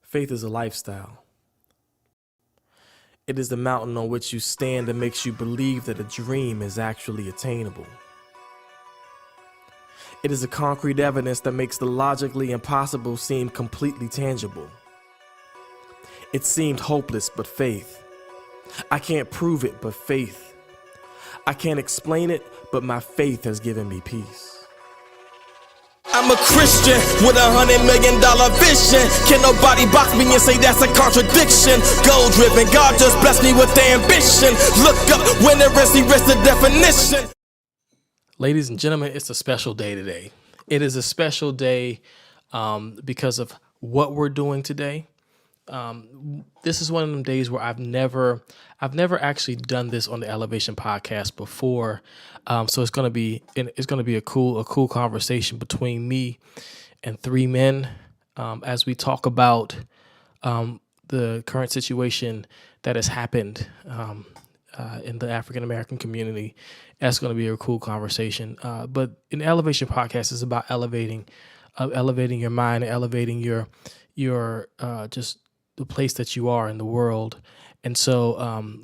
Faith is a lifestyle. It is the mountain on which you stand that makes you believe that a dream is actually attainable. It is the concrete evidence that makes the logically impossible seem completely tangible. It seemed hopeless, but faith. I can't prove it, but faith. I can't explain it, but my faith has given me peace. I'm a Christian with $100 million vision. Can nobody box me and say that's a contradiction? Goal driven, God just blessed me with the ambition. Look up when there is, he rests the definition. Ladies and gentlemen, it's a special day today. It is a special day because of what we're doing today. This is one of them days where I've never actually done this on the Elevation podcast before. So it's gonna be a cool conversation between me and three men as we talk about the current situation that has happened in the African American community. That's going to be a cool conversation. But an Elevation podcast is about elevating your mind, elevating your just the place that you are in the world. And so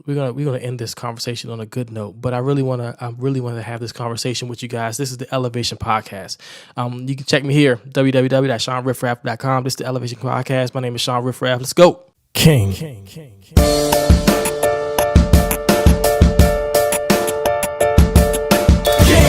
we're gonna end this conversation on a good note. But I really want to have this conversation with you guys. This is the Elevation Podcast. You can check me here, www.ShawnRiff-Raff.com. This is the Elevation Podcast. My name is Shawn Riff-Raff. Let's go. King.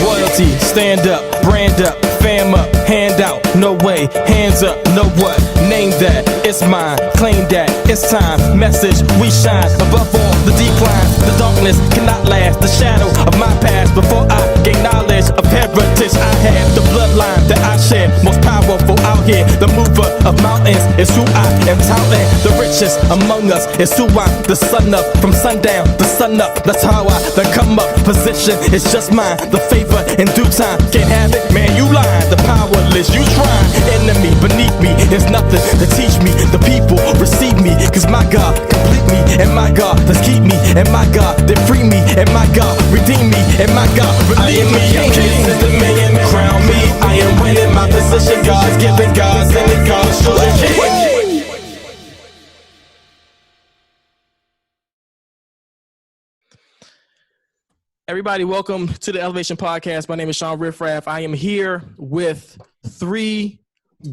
Royalty, stand up, brand up, fam up, hand out, no way, hands up, know what, name that, it's mine, claim that, it's time, message, we shine, above all, the decline, the darkness cannot last, the shadow of my past, before I gain knowledge of heritage, I have the bloodline that I share, most powerful out here, the mover of mountains is who I am touting, the richest among us is who I'm the son of, from sundown to sun up, that's how I the come up, position is just mine, the favor in due time, can't have it, man, you lying, the powerless, you trying, enemy beneath me, there's nothing to teach me, the people receive me, cause my God complete me, and my God does keep me, and my God that free me, and my God redeem me, and my God relieve me, I'm king, dominion, crown me, I am winning my position, God's giving, God's sending, God's shooting. Everybody, welcome to the Elevation Podcast. My name is Shawn Riff-Raff. I am here with three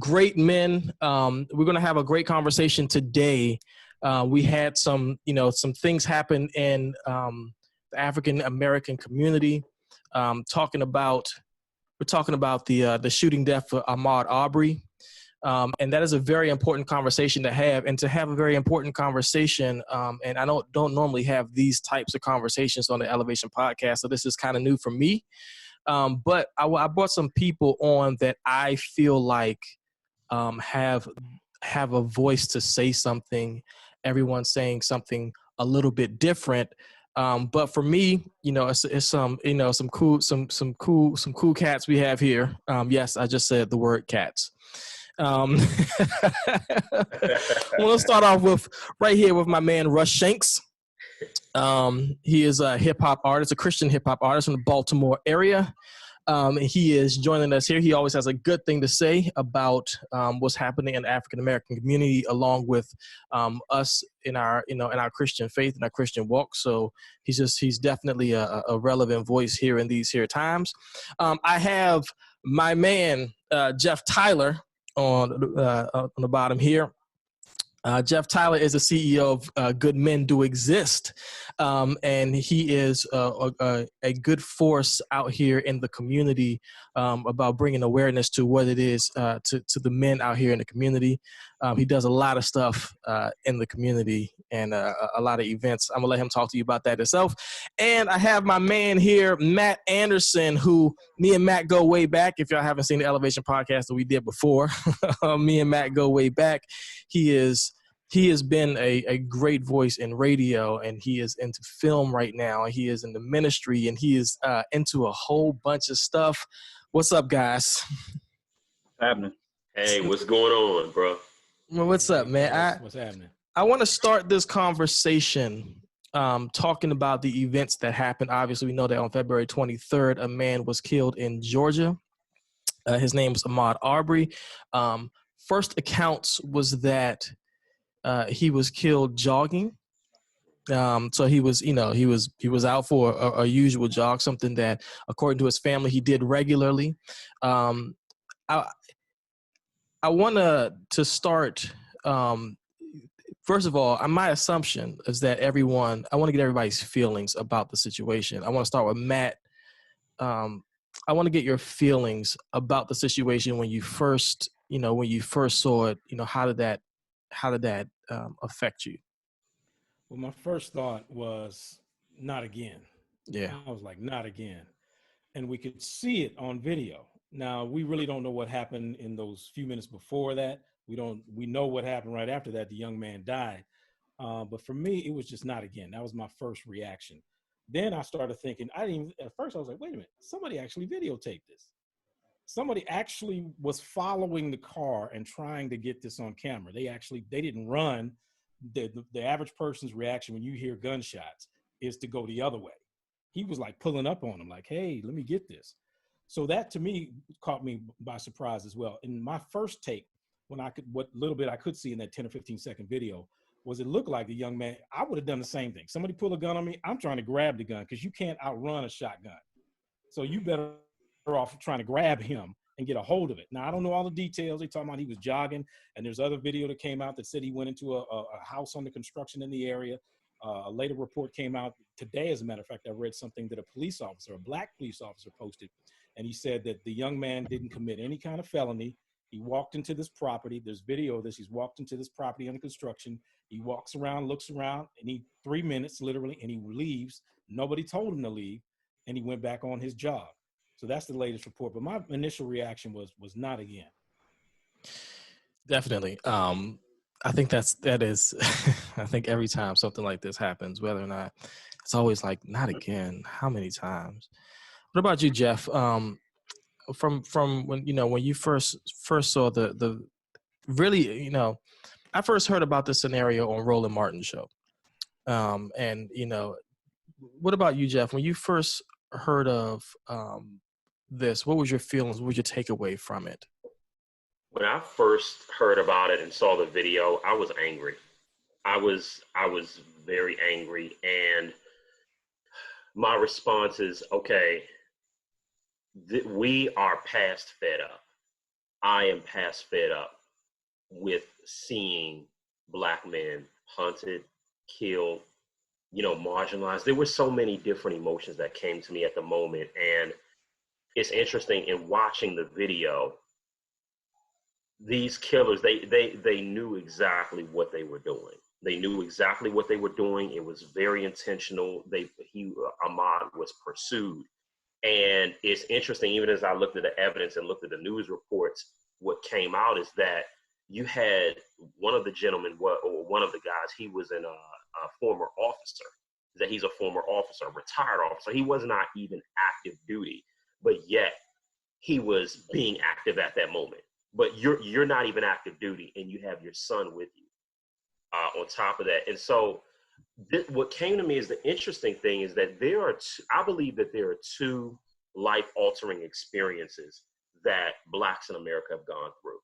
great men. We're going to have a great conversation today. We had some things happen in the African American community. We're talking about the shooting death of Ahmaud Arbery. And that is a very important conversation to have, and to have a very important conversation. And I don't normally have these types of conversations on the Elevation Podcast, so this is kind of new for me. But I brought some people on that I feel like have a voice to say something. Everyone's saying something a little bit different. But for me, it's some cool cats we have here. Yes, I just said the word cats. I want to start off with right here with my man Russ Shanks. He is a hip hop artist, a Christian hip hop artist from the Baltimore area. He is joining us here. He always has a good thing to say about what's happening in the African American community, along with us in our Christian faith and our Christian walk. So he's definitely a relevant voice here in these here times. I have my man Jeff Tyler on the bottom here. Jeff Tyler is the CEO of Good Men Do Exist, and he is a good force out here in the community about bringing awareness to what it is to the men out here in the community. He does a lot of stuff in the community and a lot of events. I'm going to let him talk to you about that himself. And I have my man here, Matt Anderson, who me and Matt go way back. If y'all haven't seen the Elevation Podcast that we did before, me and Matt go way back. He has been a great voice in radio, and he is into film right now. He is in the ministry, and he is into a whole bunch of stuff. What's up, guys? What's happening? Hey, what's going on, bro? Well, what's up, man? What's happening? I want to start this conversation talking about the events that happened. Obviously, we know that on February 23rd, a man was killed in Georgia. His name is Ahmaud Arbery. First accounts was that He was killed jogging. So he was, he was out for a usual jog, something that, according to his family, he did regularly. Um, I I want to start. First of all, my assumption is that I want to get everybody's feelings about the situation. I want to start with Matt. I want to get your feelings about the situation when you first saw it. How did that affect you? Well, my first thought was not again. Yeah. I was like, not again. And we could see it on video. Now, we really don't know what happened in those few minutes before that. We know what happened right after that. The young man died. But for me, it was just not again. That was my first reaction. Then I started thinking, at first I was like, wait a minute, somebody actually videotaped this. Somebody actually was following the car and trying to get this on camera. They didn't run. The average person's reaction when you hear gunshots is to go the other way. He was like pulling up on him like, hey, let me get this. So that to me caught me by surprise as well. In my first take, what little bit I could see in that 10 or 15 second video was it looked like the young man, I would have done the same thing. Somebody pull a gun on me, I'm trying to grab the gun because you can't outrun a shotgun. So you better off trying to grab him and get a hold of it. Now, I don't know all the details. They talking about he was jogging, and there's other video that came out that said he went into a house under construction in the area. A later report came out today, as a matter of fact. I read something that a black police officer posted, and he said that the young man didn't commit any kind of felony. He walked into this property. There's video of this. He's walked into this property under construction. He walks around, looks around, and 3 minutes literally, and he leaves. Nobody told him to leave, and he went back on his job. So that's the latest report. But my initial reaction was not again. Definitely. I think that is, I think every time something like this happens, whether or not, it's always like, not again. How many times? What about you, Jeff? From when you first saw the really, I first heard about this scenario on Roland Martin's show. And what about you, Jeff? When you first heard of this, what was your feelings? What was your takeaway from it? When I first heard about it and saw the video, I was angry. I was very angry, and my response is, okay, we are past fed up. I am past fed up with seeing Black men hunted, killed, marginalized. There were so many different emotions that came to me at the moment, and it's interesting in watching the video. These killers, they knew exactly what they were doing. They knew exactly what they were doing. It was very intentional. Ahmaud was pursued. And it's interesting, even as I looked at the evidence and looked at the news reports, what came out is that you had one of the gentlemen, or one of the guys, he was a former officer. That he's a former officer, a retired officer. He was not even active duty, but yet he was being active at that moment. But you're not even active duty, and you have your son with you on top of that. And so what came to me is the interesting thing is that I believe that there are two life-altering experiences that Blacks in America have gone through.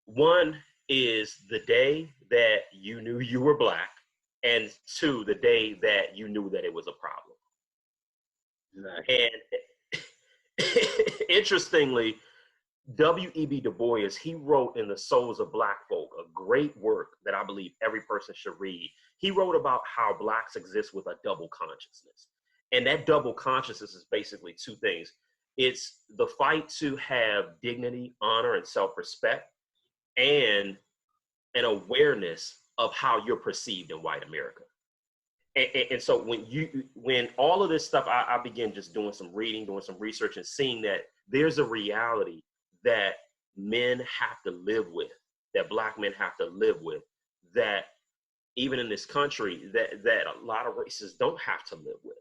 One is the day that you knew you were Black, and two, the day that you knew that it was a problem. Exactly. And interestingly, W.E.B. Du Bois, he wrote in The Souls of Black Folk, a great work that I believe every person should read. He wrote about how Blacks exist with a double consciousness. And that double consciousness is basically two things. It's the fight to have dignity, honor, and self-respect, and an awareness of how you're perceived in white America. And so when all of this stuff, I began just doing some reading, doing some research, and seeing that there's a reality that men have to live with, that Black men have to live with, that even in this country, that a lot of races don't have to live with.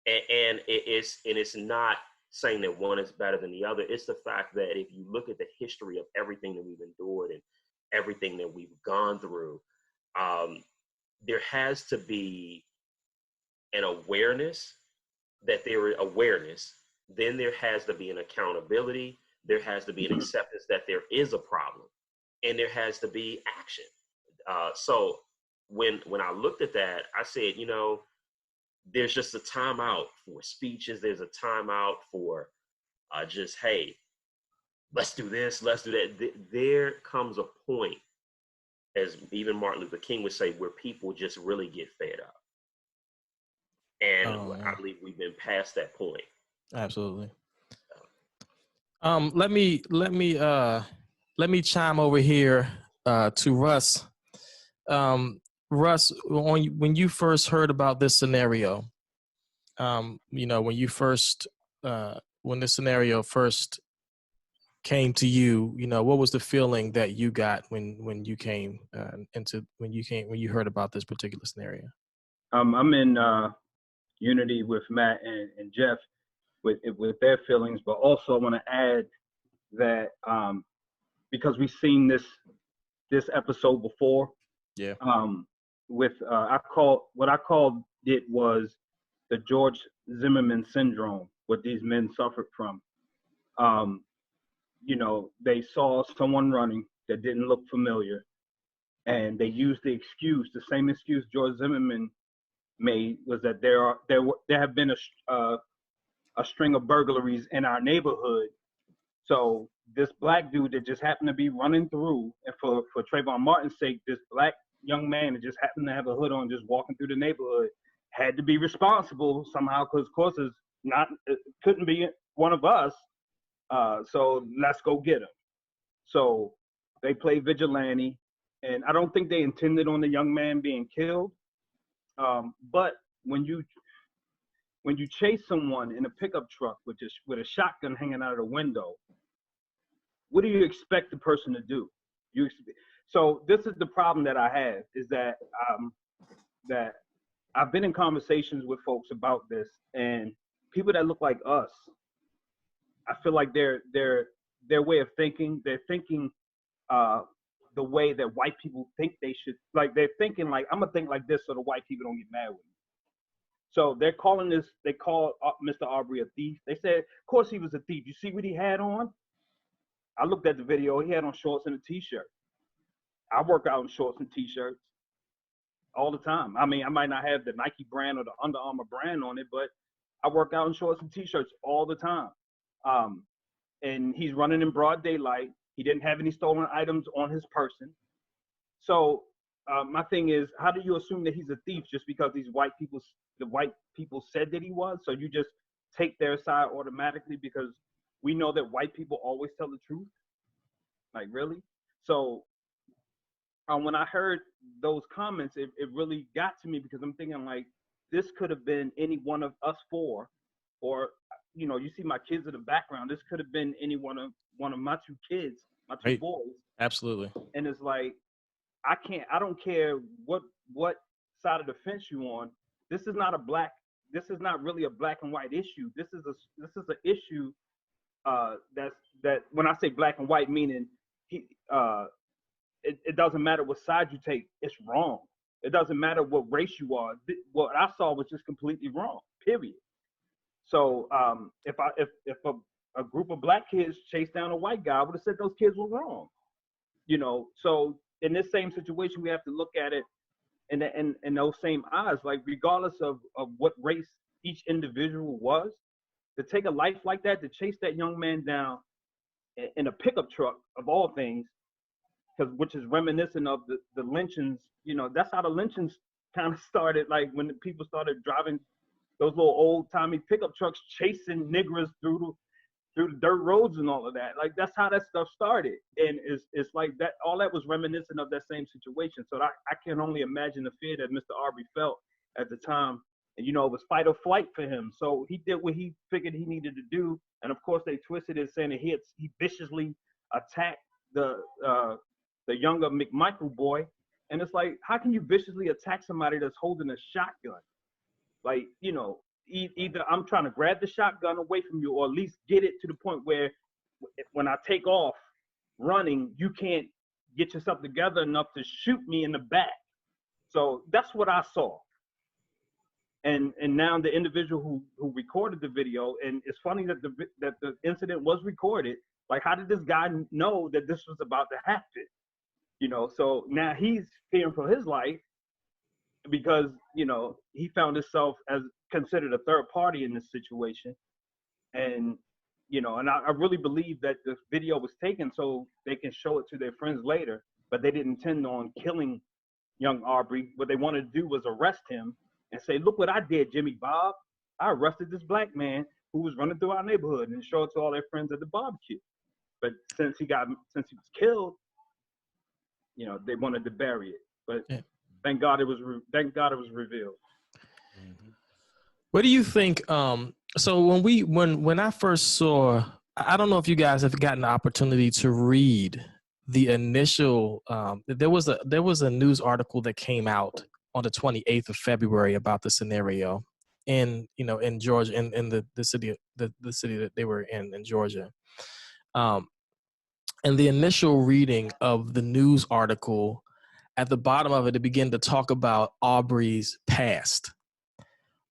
And it's not saying that one is better than the other. It's the fact that if you look at the history of everything that we've endured and everything that we've gone through, there has to be an awareness that there is awareness. Then there has to be an accountability. There has to be an acceptance that there is a problem, and there has to be action. So when I looked at that, I said, there's just a timeout for speeches. There's a timeout for just, hey, let's do this, let's do that. There comes a point, as even Martin Luther King would say, where people just really get fed up. And I believe we've been past that point. Absolutely. Let me chime over here to Russ. Russ, when you first heard about this scenario, when this scenario first came to you, what was the feeling that you got when you heard about this particular scenario? I'm in unity with Matt and Jeff with their feelings, but also I want to add that because we've seen this episode before. Yeah. With I called it was the George Zimmerman syndrome, what these men suffered from. They saw someone running that didn't look familiar, and they used the same excuse George Zimmerman made, was that there have been a string of burglaries in our neighborhood. So this black dude that just happened to be running through, and for Trayvon Martin's sake, this black young man that just happened to have a hood on, just walking through the neighborhood, had to be responsible somehow, because of course it couldn't be one of us. So let's go get him. So they play vigilante, and I don't think they intended on the young man being killed. But when you chase someone in a pickup truck with a shotgun hanging out of the window, what do you expect the person to do? So this is the problem that I have, is that that I've been in conversations with folks about this, and people that look like us, I feel like their way of thinking, they're thinking the way that white people think they should. Like, they're thinking like, I'm gonna think like this so the white people don't get mad with me. So they call Mr. Arbery a thief. They said, of course he was a thief. You see what he had on? I looked at the video. He had on shorts and a t-shirt. I work out in shorts and t-shirts all the time. I mean, I might not have the Nike brand or the Under Armour brand on it, but I work out in shorts and t-shirts all the time. And he's running in broad daylight. He didn't have any stolen items on his person. So my thing is, how do you assume that he's a thief just because the white people said that he was? So you just take their side automatically because we know that white people always tell the truth? Like, really? So when I heard those comments, it really got to me, because I'm thinking, like, this could have been any one of us four, or, you see my kids in the background. This could have been any one of my two kids, my two boys. Absolutely. And it's like, I don't care what side of the fence you on. This is not really a black and white issue. This is an issue that when I say black and white, meaning it doesn't matter what side you take, it's wrong. It doesn't matter what race you are. What I saw was just completely wrong, period. So if a group of black kids chased down a white guy, I would have said those kids were wrong. So in this same situation, we have to look at it in those same eyes, like, regardless of what race each individual was, to take a life like that, to chase that young man down in a pickup truck of all things, which is reminiscent of the lynchings. That's how the lynchings kind of started, like when the people started driving those little old-timey pickup trucks chasing niggers through the dirt roads and all of that. Like, that's how that stuff started. And it's like that, all that was reminiscent of that same situation. So I can only imagine the fear that Mr. Arbery felt at the time. And, it was fight or flight for him. So he did what he figured he needed to do. And of course they twisted it, saying that he viciously attacked the younger McMichael boy. And it's like, how can you viciously attack somebody that's holding a shotgun? Like, either I'm trying to grab the shotgun away from you, or at least get it to the point where when I take off running, you can't get yourself together enough to shoot me in the back. So that's what I saw. And now the individual who recorded the video, and it's funny that the incident was recorded. Like, how did this guy know that this was about to happen? You know, so now he's fearing for his life because, you know, he found himself as considered a third party in this situation. And, you know, and I really believe that the video was taken so they can show it to their friends later, but they didn't intend on killing young Aubrey. What they wanted to do was arrest him and say, look what I did, Jimmy Bob. I arrested this black man who was running through our neighborhood, and show it to all their friends at the barbecue. But since he was killed, you know, they wanted to bury it. But thank God it was revealed. What do you think? So when I first saw, I don't know if you guys have gotten the opportunity to read the initial. There was a news article that came out on the 28th of February about the scenario in Georgia, in the city that they were in Georgia. And the initial reading of the news article, at the bottom of it began to talk about Aubrey's past.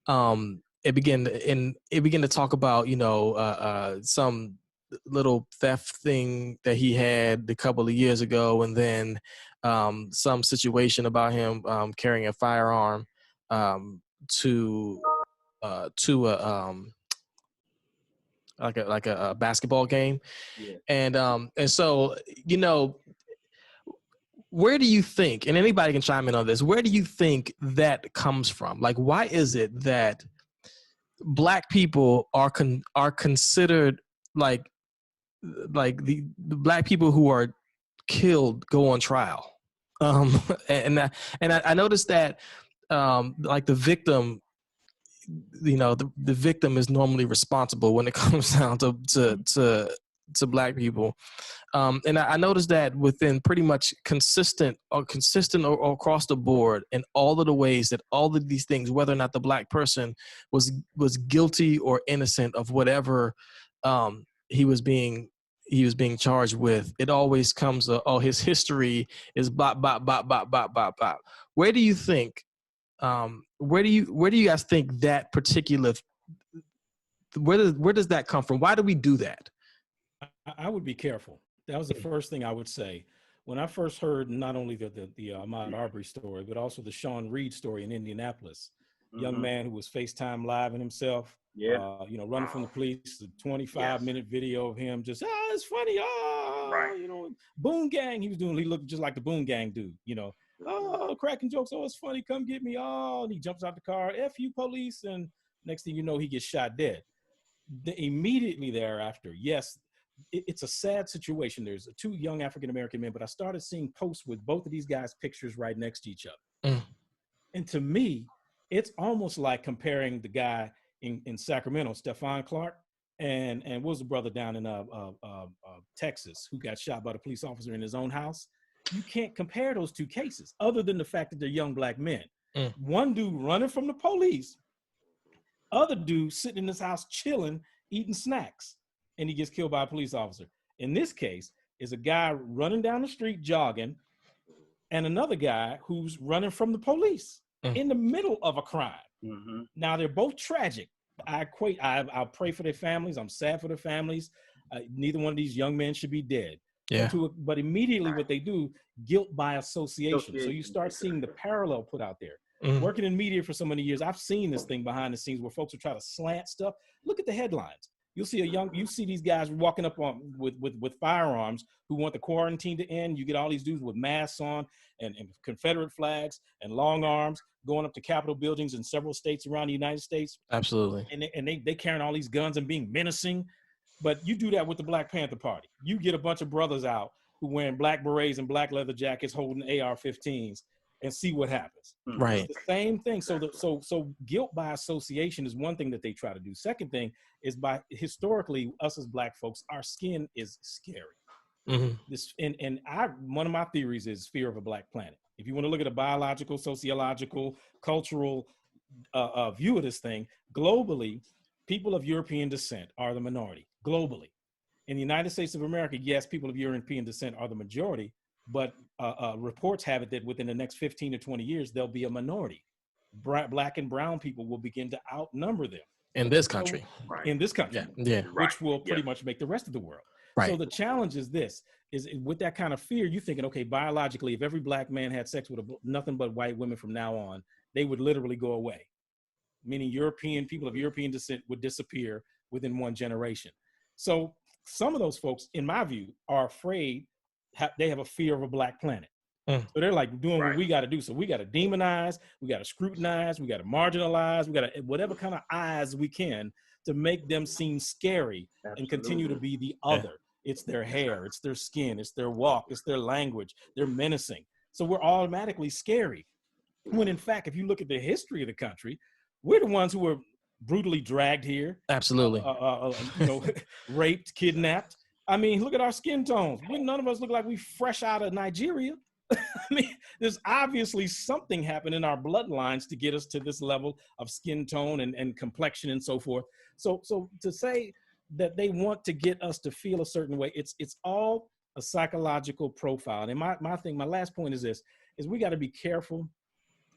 It began to talk about, some little theft thing that he had a couple of years ago, and then some situation about him carrying a firearm to a basketball game. Yeah. And so, you know, where do you think, and anybody can chime in on this, where do you think that comes from? Like, why is it that Black people are considered like the Black people who are killed go on trial? And I noticed that like the victim, you know, the victim is normally responsible when it comes down to Black people. And I noticed that within pretty much consistent across the board in all of the ways that all of these things, whether or not the Black person was guilty or innocent of whatever he was being charged with, it always comes his history is bop bop bop bop bop bop bop. Where do you think? Where do you guys think that particular? Where does that come from? Why do we do that? I would be careful. That was the first thing I would say. When I first heard not only the Ahmaud Arbery story, but also the Shawn Reed story in Indianapolis, young man who was FaceTime living himself, running from the police, the 25-minute video of him just, it's funny, Boone Gang, he looked just like the Boone Gang dude, cracking jokes, it's funny, come get me, and he jumps out the car, F you police, and next thing you know, he gets shot dead. Immediately thereafter, yes, it's a sad situation. There's two young African-American men, but I started seeing posts with both of these guys' pictures right next to each other. And to me, it's almost like comparing the guy in Sacramento, Stephon Clark, and what was the brother down in Texas who got shot by the police officer in his own house. You can't compare those two cases other than the fact that they're young Black men. One dude running from the police, other dude sitting in his house chilling, eating snacks, and he gets killed by a police officer. In this case, is a guy running down the street jogging, and another guy who's running from the police in the middle of a crime. Now they're both tragic. I'll pray for their families. I'm sad for their families. Neither one of these young men should be dead. Yeah. But immediately what they do, guilt by association. So you start seeing the parallel put out there. Working in media for so many years, I've seen this thing behind the scenes where folks will try to slant stuff. Look at the headlines. You see these guys walking up on with firearms who want the quarantine to end. You get all these dudes with masks on and Confederate flags and long arms going up to Capitol buildings in several states around the United States. Absolutely. And they carrying all these guns and being menacing. But you do that with the Black Panther Party. You get a bunch of brothers out who wearing black berets and black leather jackets holding AR-15s and see what happens. Right. It's the same thing. So guilt by association is one thing that they try to do. Second thing is historically, us as Black folks, our skin is scary. One of my theories is fear of a Black planet. If you want to look at a biological, sociological, cultural view of this thing, globally, people of European descent are the minority, globally. In the United States of America, yes, people of European descent are the majority, but reports have it that within the next 15 to 20 years, there'll be a minority. Black and brown people will begin to outnumber them. In this country. In this country. Yeah. Which will pretty much make the rest of the world. Right. So the challenge is this, is with that kind of fear, you're thinking, okay, biologically, if every black man had sex with nothing but white women from now on, they would literally go away. Meaning people of European descent would disappear within one generation. So some of those folks, in my view, are afraid, they have a fear of a black planet. So they're like doing what we got to do. So we got to demonize, we got to scrutinize, we got to marginalize, we got to whatever kind of eyes we can to make them seem scary and continue to be the other. It's their hair, it's their skin, it's their walk, it's their language. They're menacing. So we're automatically scary. When in fact, if you look at the history of the country, we're the ones who were brutally dragged here. Absolutely. Raped, kidnapped. I mean, look at our skin tones. None of us look like we fresh out of Nigeria. I mean, there's obviously something happened in our bloodlines to get us to this level of skin tone and complexion and so forth. So to say that they want to get us to feel a certain way, it's all a psychological profile. And my last point is this, is we got to be careful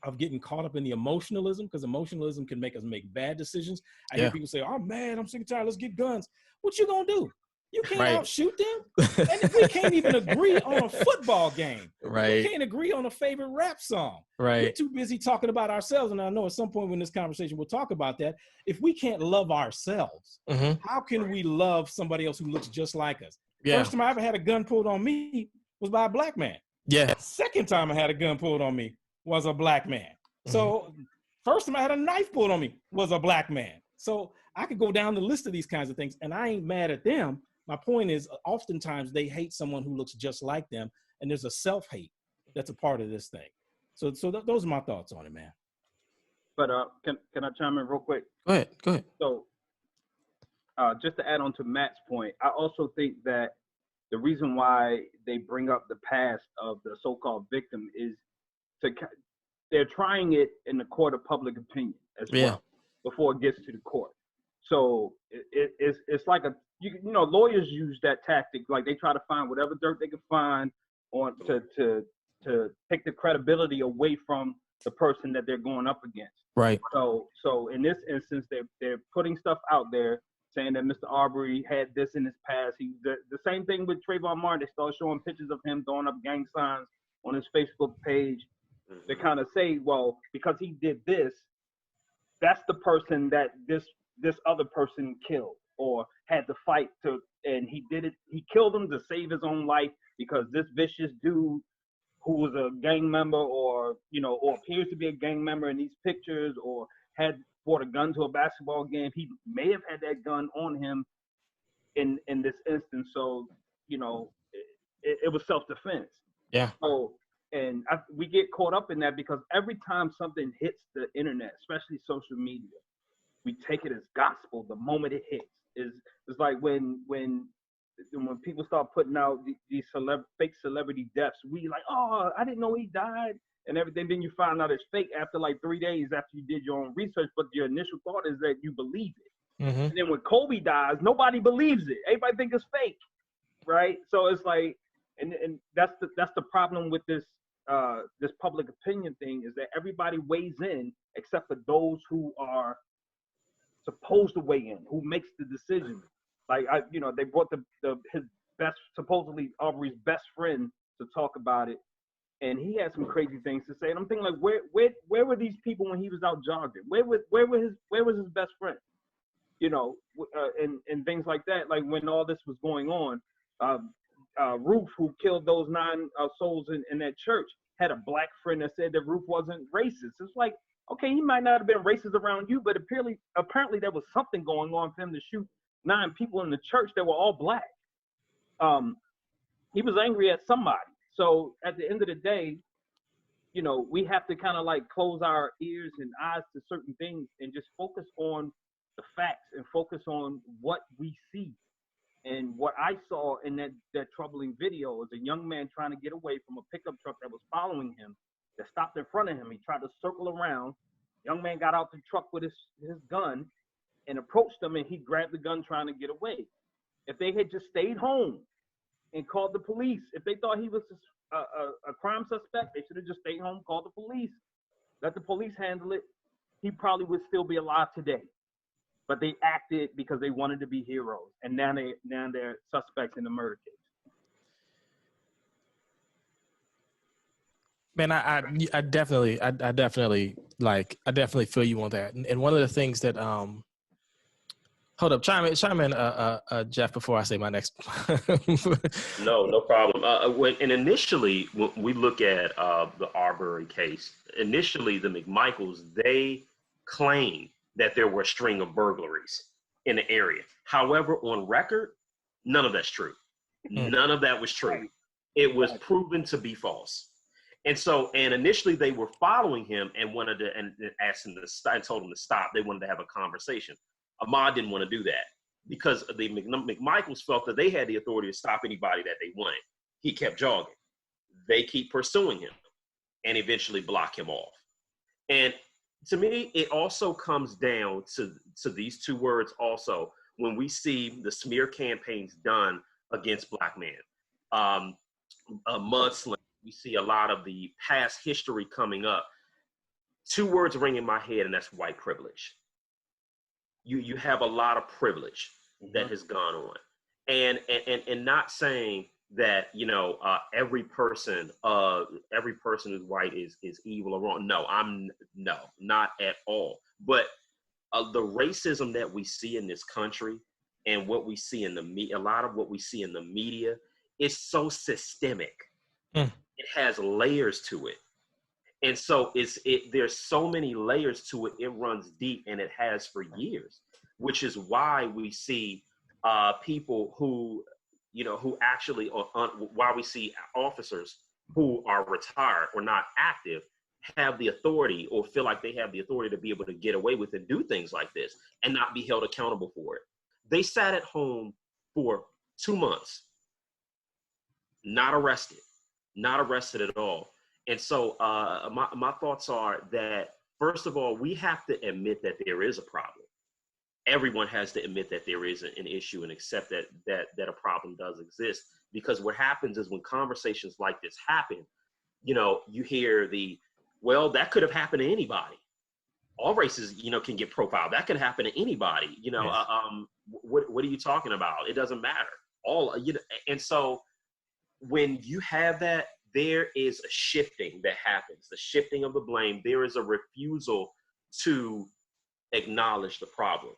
of getting caught up in the emotionalism, because emotionalism can make us make bad decisions. I hear people say, oh man, I'm sick and tired, let's get guns. What you gonna do? You can't outshoot them. And if we can't even agree on a football game, we can't agree on a favorite rap song. We're too busy talking about ourselves. And I know at some point in this conversation, we'll talk about that. If we can't love ourselves, how can we love somebody else who looks just like us? First time I ever had a gun pulled on me was by a black man. Second time I had a gun pulled on me was a black man. So first time I had a knife pulled on me was a black man. So I could go down the list of these kinds of things, and I ain't mad at them. My point is, oftentimes they hate someone who looks just like them, and there's a self-hate that's a part of this thing. So those are my thoughts on it, man. But can I chime in real quick? Go ahead. So just to add on to Matt's point, I also think that the reason why they bring up the past of the so-called victim is they're trying it in the court of public opinion as well before it gets to the court. So it's like lawyers use that tactic, like they try to find whatever dirt they can find on to take the credibility away from the person that they're going up against. Right. So in this instance, they're putting stuff out there saying that Mr. Arbery had this in his past. The same thing with Trayvon Martin. They started showing pictures of him throwing up gang signs on his Facebook page. They kind of say, well, because he did this, that's the person that this other person killed or had to fight to, and he did it. He killed him to save his own life because this vicious dude who was a gang member or appears to be a gang member in these pictures or had brought a gun to a basketball game. He may have had that gun on him in this instance. So, it was self-defense. Yeah. So, and we get caught up in that because every time something hits the internet, especially social media, we take it as gospel the moment it hits. It's like when people start putting out these fake celebrity deaths, we like, oh, I didn't know he died and everything. Then you find out it's fake after like 3 days after you did your own research, but your initial thought is that you believe it. And then when Kobe dies, nobody believes it. Everybody thinks it's fake, right? So it's like, and that's the problem with this public opinion thing, is that everybody weighs in except for those who are supposed to weigh in, who makes the decision. Like they brought his supposedly Arbery's best friend to talk about it, and he had some crazy things to say. And I'm thinking like, where were these people when he was out jogging? Where was his best friend? And things like that. Like when all this was going on, Roof, who killed those 9 souls in that church, had a black friend that said that Roof wasn't racist. It's like, okay, he might not have been racist around you, but apparently there was something going on for him to shoot 9 people in the church that were all black. He was angry at somebody. So at the end of the day, we have to kind of like close our ears and eyes to certain things and just focus on the facts and focus on what we see. And what I saw in that troubling video was a young man trying to get away from a pickup truck that was following him, that stopped in front of him. He tried to circle around. Young man got out the truck with his gun and approached him, and he grabbed the gun trying to get away. If they had just stayed home and called the police, if they thought he was a crime suspect, they should have just stayed home, called the police, let the police handle it. He probably would still be alive today. but they acted because they wanted to be heroes, and now they're suspects in the murder case. Man, I definitely feel you on that. And one of the things that hold up, chime in, Jeff, before I say my next. No problem. And initially, when we look at the Arbery case, initially the McMichaels, they claimed that there were a string of burglaries in the area. However, on record, none of that's true. None of that was true. It was proven to be false. And initially they were following him and wanted to, and asked him to stop, and told him to stop. They wanted to have a conversation. Ahmaud didn't want to do that because the McMichaels felt that they had the authority to stop anybody that they wanted. He kept jogging. They keep pursuing him and eventually block him off. And to me, it also comes down to these two words also when we see the smear campaigns done against Black men. Mudslinging, we see a lot of the past history coming up. Two words ring in my head, and that's white privilege. You have a lot of privilege that has gone on, and not saying that every person who's white is evil or wrong. No, not at all. But the racism that we see in this country and what we see in a lot of what we see in the media is so systemic. It has layers to it. And so there's so many layers to it. It runs deep, and it has for years, which is why we see people who actually, why we see officers who are retired or not active have the authority or feel like they have the authority to be able to get away with and do things like this and not be held accountable for it. They sat at home for 2 months, not arrested at all. And so my thoughts are that, first of all, we have to admit that there is a problem. Everyone has to admit that there is an issue and accept that a problem does exist. Because what happens is when conversations like this happen, you hear well, that could have happened to anybody. All races, can get profiled. That could happen to anybody. Yes. What are you talking about? It doesn't matter. And so when you have that, there is a shifting that happens, the shifting of the blame. There is a refusal to acknowledge the problem.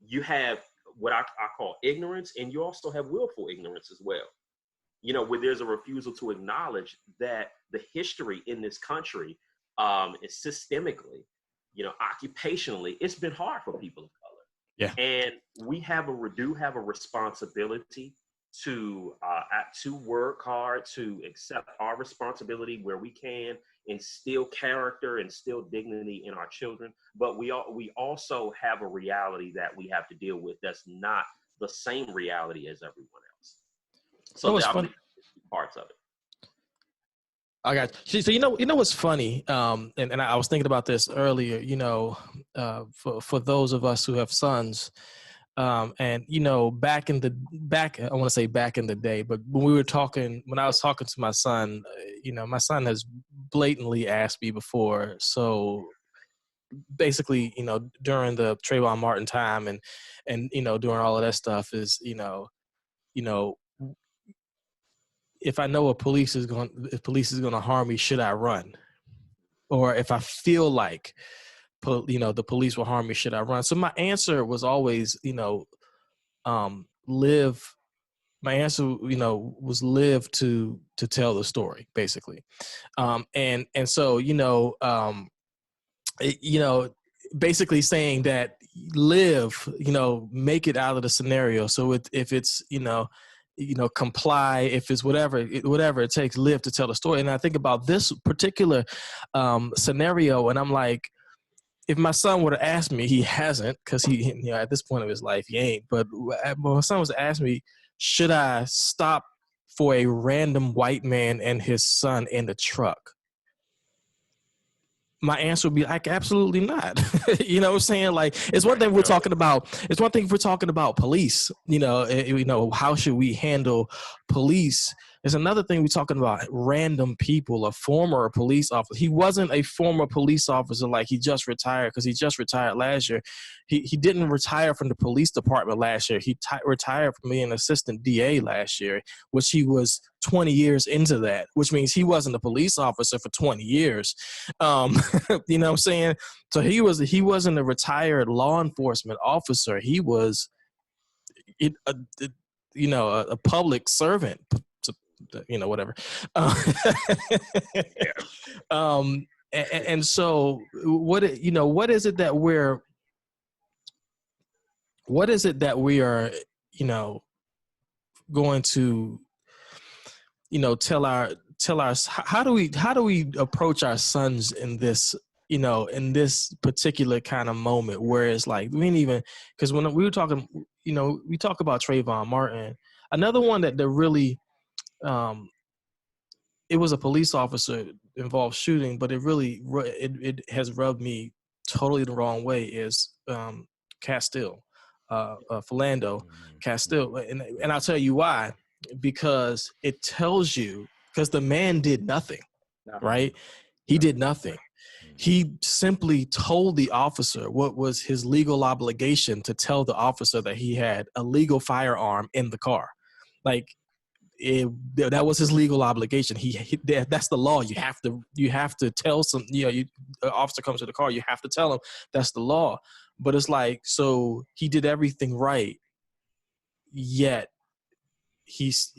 You have what I call ignorance, and you also have willful ignorance as well. Where there's a refusal to acknowledge that the history in this country is systemically, occupationally, it's been hard for people of color. Yeah. And we do have a responsibility to work hard, to accept our responsibility where we can, instill character, instill dignity in our children. But we also have a reality that we have to deal with that's not the same reality as everyone else. So that are parts of it. I got you. So what's funny, and I was thinking about this earlier. For those of us who have sons. And back in the day, but when I was talking to my son, my son has blatantly asked me before. So basically, during the Trayvon Martin time and during all of that stuff is, if I know if police is going to harm me, should I run? Or if I feel like the police will harm me, should I run? So my answer was always, live. My answer, was live to tell the story, basically. And so, basically saying that live, make it out of the scenario. So if it's, comply, if it's whatever it takes, live to tell the story. And I think about this particular scenario, and I'm like, if my son would have asked me, he hasn't, because he, at this point of his life, he ain't. But my son was to ask me, should I stop for a random white man and his son in the truck? My answer would be like, absolutely not. You know what I'm saying? Like, it's one thing we're talking about. It's one thing if we're talking about police, how should we handle police? There's another thing we're talking about random people, a former police officer. He wasn't a former police officer like he just retired, because he just retired last year. He didn't retire from the police department last year. He retired from being an assistant DA last year, which he was 20 years into that, which means he wasn't a police officer for 20 years. You know what I'm saying? So he wasn't a retired law enforcement officer. He was a public servant, whatever. And so what is it that we are, going to, tell our, how do we approach our sons in this, in this particular kind of moment where it's like, we didn't even, because when we were talking, we talk about Trayvon Martin, another one that really, it was a police officer involved shooting, but it has rubbed me totally the wrong way, is Castile, Philando Castile. And I'll tell you why, because it tells you, because the man did nothing, right? He did nothing. He simply told the officer what was his legal obligation to tell the officer that he had a legal firearm in the car. Like, that was his legal obligation. That's the law. You have to tell the officer comes to the car, you have to tell him that's the law. But it's like, so he did everything right, yet he's,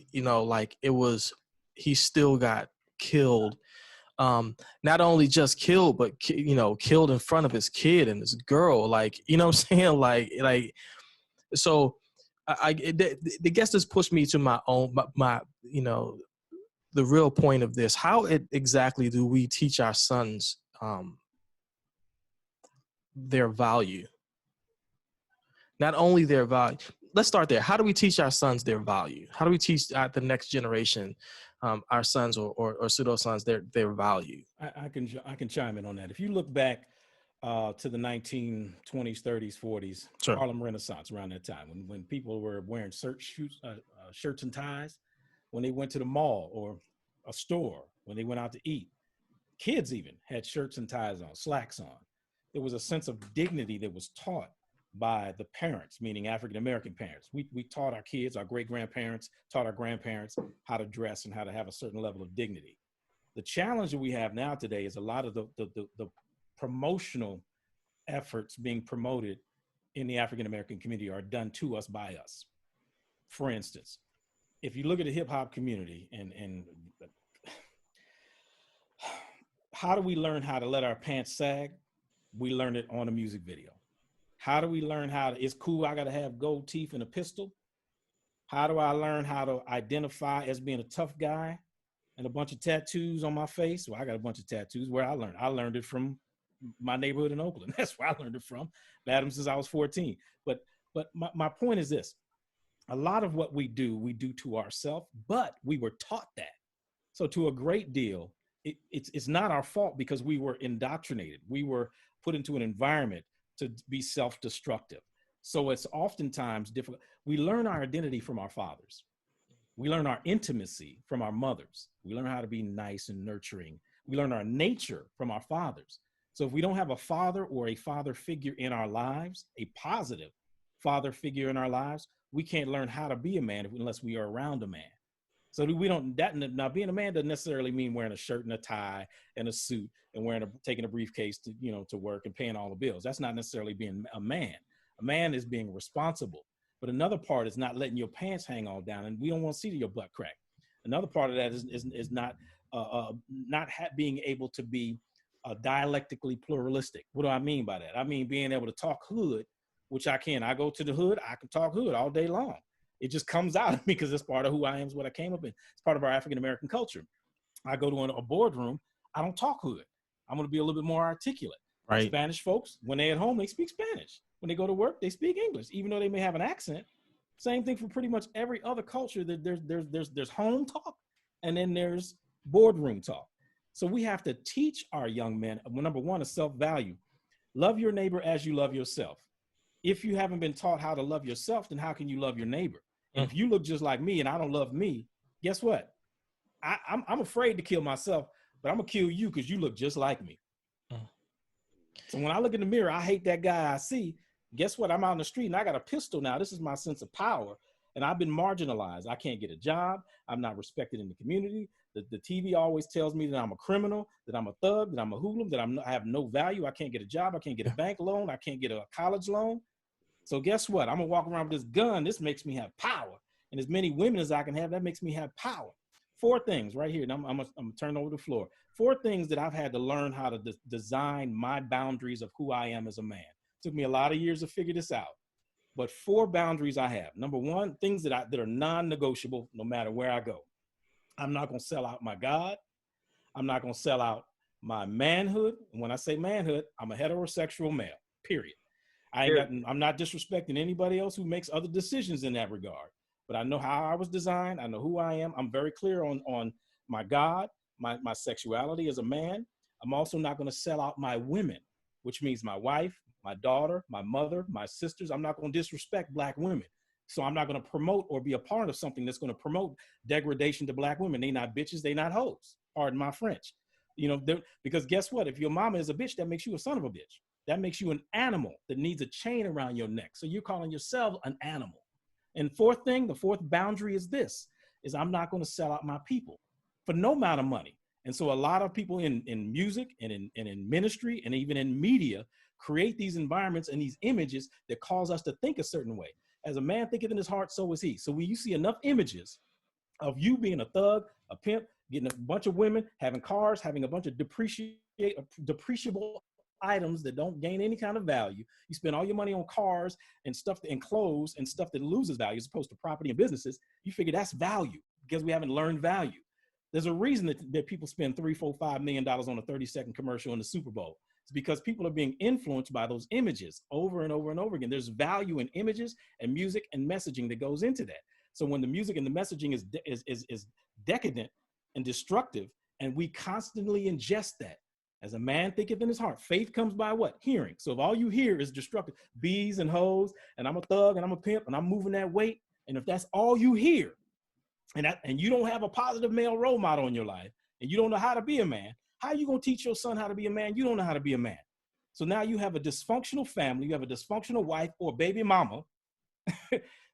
he still got killed. Not only just killed, but killed in front of his kid and his girl. Like, you know what I'm saying? Like, so I guess this pushed me to my own, the real point of this. How exactly do we teach our sons their value? Not only their value. Let's start there. How do we teach our sons their value? How do we teach the next generation, our sons or pseudo sons, their value? I can chime in on that. If you look back to the 1920s, 30s, 40s, sure. Harlem Renaissance, around that time, when people were wearing shirts and ties, when they went to the mall or a store, when they went out to eat, kids even had shirts and ties on, slacks on. There was a sense of dignity that was taught by the parents, meaning African-American parents. We taught our kids, our great-grandparents, taught our grandparents how to dress and how to have a certain level of dignity. The challenge that we have now today is a lot of the promotional efforts being promoted in the African-American community are done to us by us. For instance, if you look at the hip hop community and how do we learn how to let our pants sag? We learn it on a music video. How do we learn it's cool, I gotta have gold teeth and a pistol? How do I learn how to identify as being a tough guy and a bunch of tattoos on my face? Well, I got a bunch of tattoos. Where I learned it from my neighborhood in Oakland. That's where I learned it from. I've had them since I was 14. But my point is this: a lot of what we do to ourselves, but we were taught that. So to a great deal, it's not our fault, because we were indoctrinated. We were put into an environment to be self-destructive. So it's oftentimes difficult. We learn our identity from our fathers. We learn our intimacy from our mothers. We learn how to be nice and nurturing. We learn our nature from our fathers. So if we don't have a father or a father figure in our lives, a positive father figure in our lives, we can't learn how to be a man unless we are around a man. So now being a man doesn't necessarily mean wearing a shirt and a tie and a suit and taking a briefcase to work and paying all the bills. That's not necessarily being a man. A man is being responsible. But another part is not letting your pants hang all down, and we don't want to see your butt crack. Another part of that is not being able to be dialectically pluralistic. What do I mean by that? I mean being able to talk hood, which I can. I go to the hood, I can talk hood all day long. It just comes out of me because it's part of who I am, is what I came up in. It's part of our African-American culture. I go to a boardroom, I don't talk hood. I'm going to be a little bit more articulate. Right. Spanish folks, when they're at home, they speak Spanish. When they go to work, they speak English, even though they may have an accent. Same thing for pretty much every other culture. There's home talk, and then there's boardroom talk. So we have to teach our young men, number one, a self-value. Love your neighbor as you love yourself. If you haven't been taught how to love yourself, then how can you love your neighbor? And if you look just like me and I don't love me, guess what? I'm afraid to kill myself, but I'm gonna kill you because you look just like me. So when I look in the mirror, I hate that guy I see. Guess what? I'm out in the street and I got a pistol now. This is my sense of power. And I've been marginalized. I can't get a job. I'm not respected in the community. The TV always tells me that I'm a criminal, that I'm a thug, that I'm a hoodlum, that I have no value. I can't get a job. I can't get a bank loan. I can't get a college loan. So guess what? I'm gonna walk around with this gun. This makes me have power. And as many women as I can have, that makes me have power. 4 things right here. And I'm gonna turn over the floor. 4 things that I've had to learn how to design my boundaries of who I am as a man. It took me a lot of years to figure this out. But 4 boundaries I have. Number 1, things that are non-negotiable no matter where I go. I'm not gonna sell out my God. I'm not gonna sell out my manhood. And when I say manhood, I'm a heterosexual male, period. I'm not disrespecting anybody else who makes other decisions in that regard. But I know how I was designed. I know who I am. I'm very clear on my God, my sexuality as a man. I'm also not going to sell out my women, which means my wife, my daughter, my mother, my sisters. I'm not going to disrespect Black women. So I'm not going to promote or be a part of something that's going to promote degradation to Black women. They not bitches. They not hoes. Pardon my French. You know, because guess what? If your mama is a bitch, that makes you a son of a bitch. That makes you an animal that needs a chain around your neck. So you're calling yourself an animal. And 4th thing, the 4th boundary is this, is I'm not going to sell out my people for no amount of money. And so a lot of people in music and in ministry and even in media create these environments and these images that cause us to think a certain way. As a man thinketh in his heart, so is he. So when you see enough images of you being a thug, a pimp, getting a bunch of women, having cars, having a bunch of depreciable items that don't gain any kind of value. You spend all your money on cars and stuff and clothes and stuff that loses value as opposed to property and businesses. You figure that's value because we haven't learned value. There's a reason that people spend $3, $4, $5 million on a 30-second commercial in the Super Bowl. It's because people are being influenced by those images over and over and over again. There's value in images and music and messaging that goes into that. So when the music and the messaging is decadent and destructive, and we constantly ingest that, as a man thinketh in his heart, faith comes by what? Hearing. So if all you hear is destructive, bees and hoes, and I'm a thug and I'm a pimp and I'm moving that weight, and if that's all you hear, and you don't have a positive male role model in your life, and you don't know how to be a man, how are you going to teach your son how to be a man? You don't know how to be a man. So now you have a dysfunctional family, you have a dysfunctional wife or baby mama.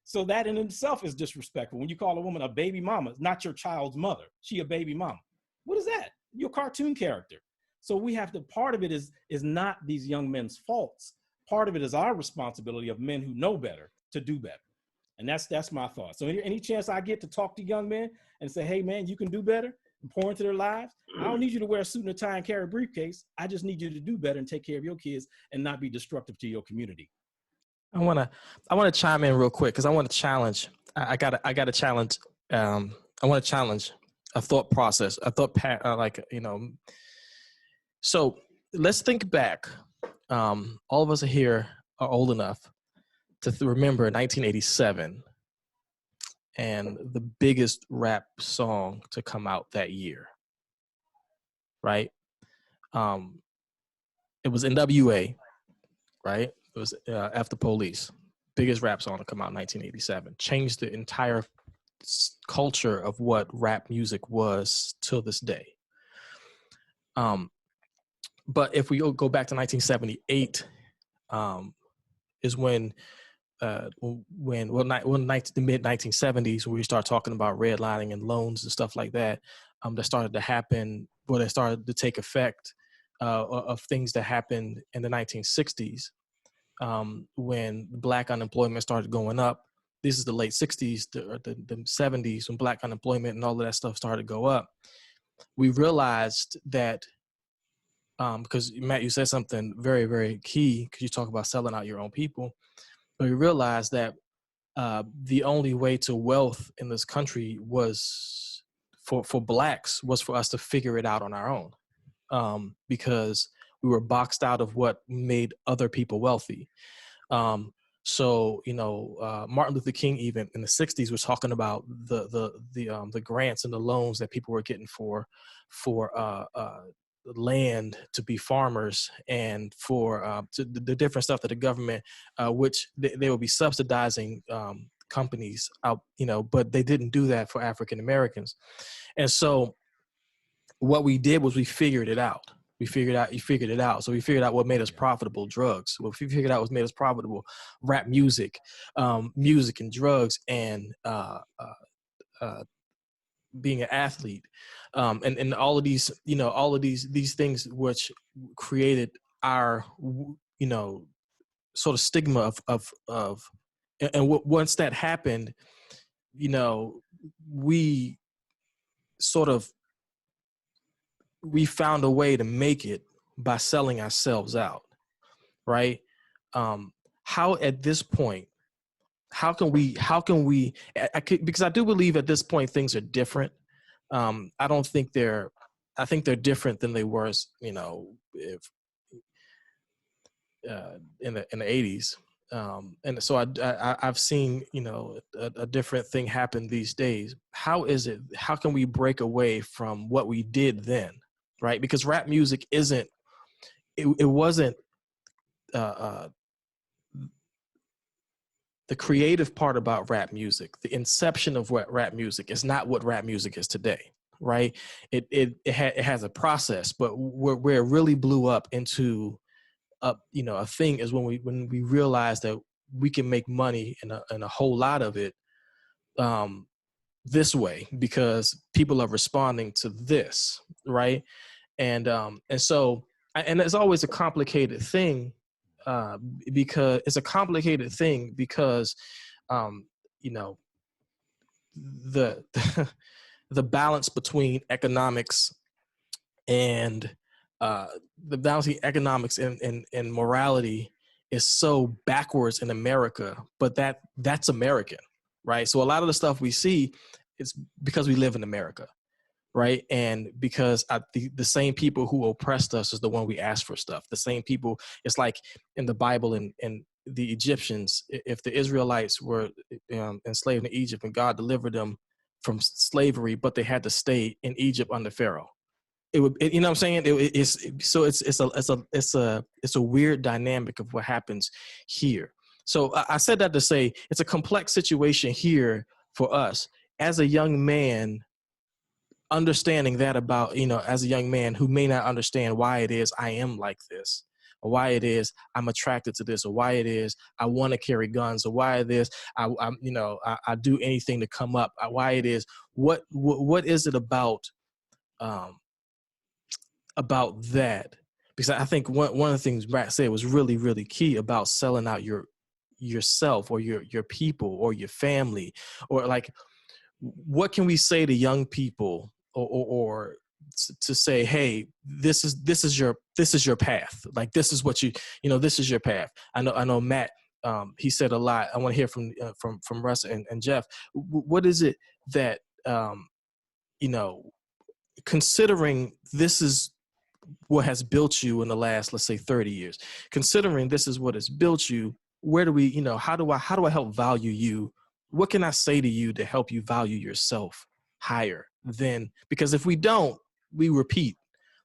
So that in itself is disrespectful. When you call a woman a baby mama, it's not your child's mother. She a baby mama. What is that? You're a cartoon character. So we have to, part of it is not these young men's faults. Part of it is our responsibility of men who know better to do better. And that's my thought. So any chance I get to talk to young men and say, hey man, you can do better and pour into their lives. I don't need you to wear a suit and a tie and carry a briefcase. I just need you to do better and take care of your kids and not be destructive to your community. I want to chime in real quick because I want to challenge. I got to challenge. I want to challenge a thought process. So let's think back. All of us here are old enough to remember 1987 and the biggest rap song to come out that year, right? It was NWA, right? It was F the Police, biggest rap song to come out in 1987. Changed the entire culture of what rap music was till this day. But if we go back to 1978, is when the mid 1970s, when we start talking about redlining and loans and stuff like that, that started to happen, that started to take effect of things that happened in the 1960s, when Black unemployment started going up. This is the late 60s, the 70s, when Black unemployment and all of that stuff started to go up. We realized that, because Matt, you said something very, very key, because you talk about selling out your own people. But we realized that the only way to wealth in this country was for Blacks was for us to figure it out on our own, because we were boxed out of what made other people wealthy. So Martin Luther King, even in the 60s, was talking about the grants and the loans that people were getting for land to be farmers, and for the different stuff that the government, which they will be subsidizing companies out, but they didn't do that for African Americans. And so what we did was we figured it out. You figured it out. So we figured out what made us profitable: drugs. Well, we figured out what made us profitable: rap music, music and drugs, and being an athlete, and all of these, these things which created our, sort of stigma of, and once that happened, we sort of, we found a way to make it by selling ourselves out, right? How at this point, how can we, because I do believe at this point things are different. I think they're different than they were, if in the 80s. And so I've seen, a different thing happen these days. How can we break away from what we did then? Right? Because rap music it wasn't, the creative part about rap music, the inception of what rap music is not what rap music is today, right? It has a process, but where it really blew up into a thing is when we realized that we can make money and a whole lot of it this way, because people are responding to this, right? And so it's always a complicated thing, because it's a complicated thing because the the balance between economics and the balance between economics and morality is so backwards in America, but that's American, right? So a lot of the stuff we see is because we live in America, right? And because the same people who oppressed us is the one we ask for stuff. The same people, it's like in the Bible and the Egyptians, if the Israelites were enslaved in Egypt and God delivered them from slavery, but they had to stay in Egypt under Pharaoh. You know what I'm saying? It's a weird dynamic of what happens here. So I said that to say it's a complex situation here for us as a young man, understanding that about, as a young man who may not understand why it is I am like this, or why it is I'm attracted to this, or why it is I want to carry guns, or why it is I do anything to come up, why it is, what is it about that? Because I think one of the things Brad said was really, really key about selling out yourself or your people or your family, or like, what can we say to young people or to say, hey, this is your path. Like, this is what this is your path. I know Matt, he said a lot. I want to hear from Russ and Jeff. What is it that, considering this is what has built you in the last, let's say 30 years, considering this is what has built you, where do we, how do I help value you? What can I say to you to help you value yourself higher than, because if we don't, we repeat.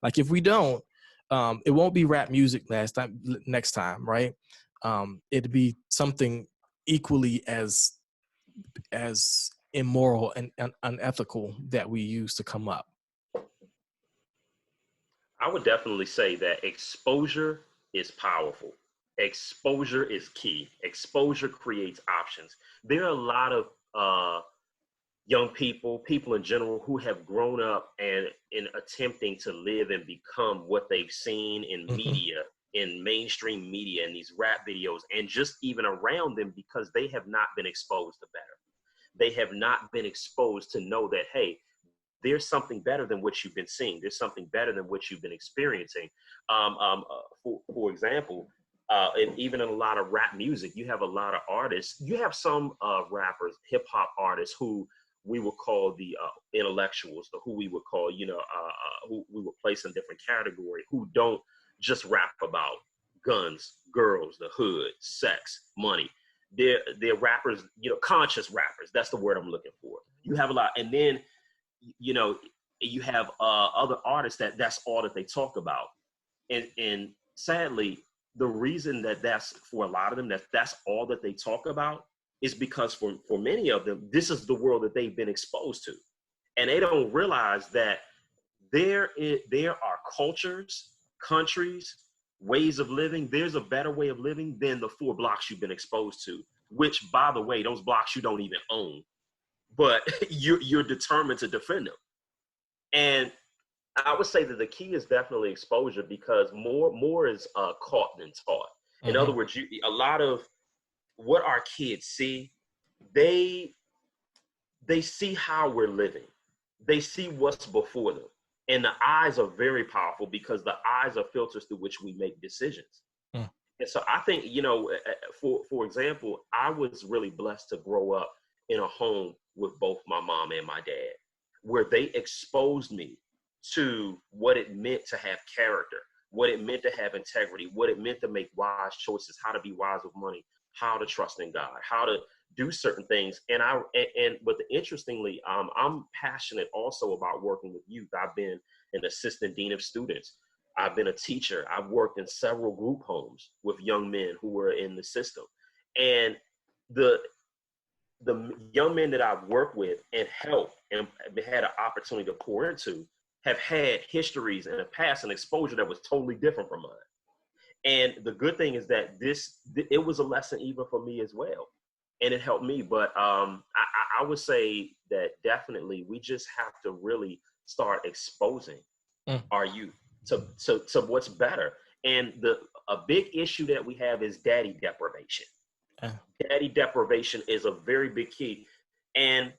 Like, if we don't, it won't be rap music next time, right? It'd be something equally as immoral and unethical that we use to come up. I would definitely say that exposure is powerful. Exposure is key. Exposure creates options. There are a lot of young people in general, who have grown up and in attempting to live and become what they've seen in media, in mainstream media, in these rap videos, and just even around them, because they have not been exposed to better. They have not been exposed to know that, hey, there's something better than what you've been seeing. There's something better than what you've been experiencing. For example, and even in a lot of rap music, you have a lot of artists. You have some rappers, hip hop artists, who we would call the intellectuals, or who we would call, who we would place in different category, who don't just rap about guns, girls, the hood, sex, money. They're rappers, conscious rappers. That's the word I'm looking for. You have a lot, and then you have other artists that's all that they talk about, and sadly, the reason that's for a lot of them that's all that they talk about is because for many of them, this is the world that they've been exposed to. And they don't realize that there are cultures, countries, ways of living. There's a better way of living than the 4 blocks you've been exposed to, which, by the way, those blocks you don't even own, but you're determined to defend them. And I would say that the key is definitely exposure, because more is caught than taught. In other words, a lot of what our kids see, they see how we're living. They see what's before them. And the eyes are very powerful, because the eyes are filters through which we make decisions. And so I think, for example, I was really blessed to grow up in a home with both my mom and my dad, where they exposed me to what it meant to have character, what it meant to have integrity, what it meant to make wise choices, how to be wise with money, how to trust in God, how to do certain things. But interestingly, I'm passionate also about working with youth. I've been an assistant dean of students. I've been a teacher. I've worked in several group homes with young men who were in the system. And the young men that I've worked with and helped and had an opportunity to pour into have had histories in the past and exposure that was totally different from mine. And the good thing is that it was a lesson even for me as well. And it helped me. But I would say that definitely we just have to really start exposing our youth to what's better. And a big issue that we have is daddy deprivation. Daddy deprivation is a very big key. And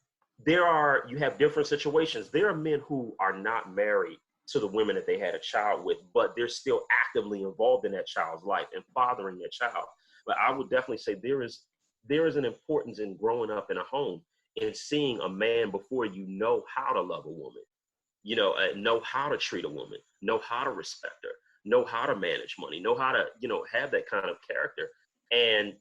you have different situations. There are men who are not married to the women that they had a child with, but they're still actively involved in that child's life and fathering their child. But I would definitely say there is an importance in growing up in a home and seeing a man before you know how to love a woman, know how to treat a woman, know how to respect her, know how to manage money, know how to, have that kind of character. And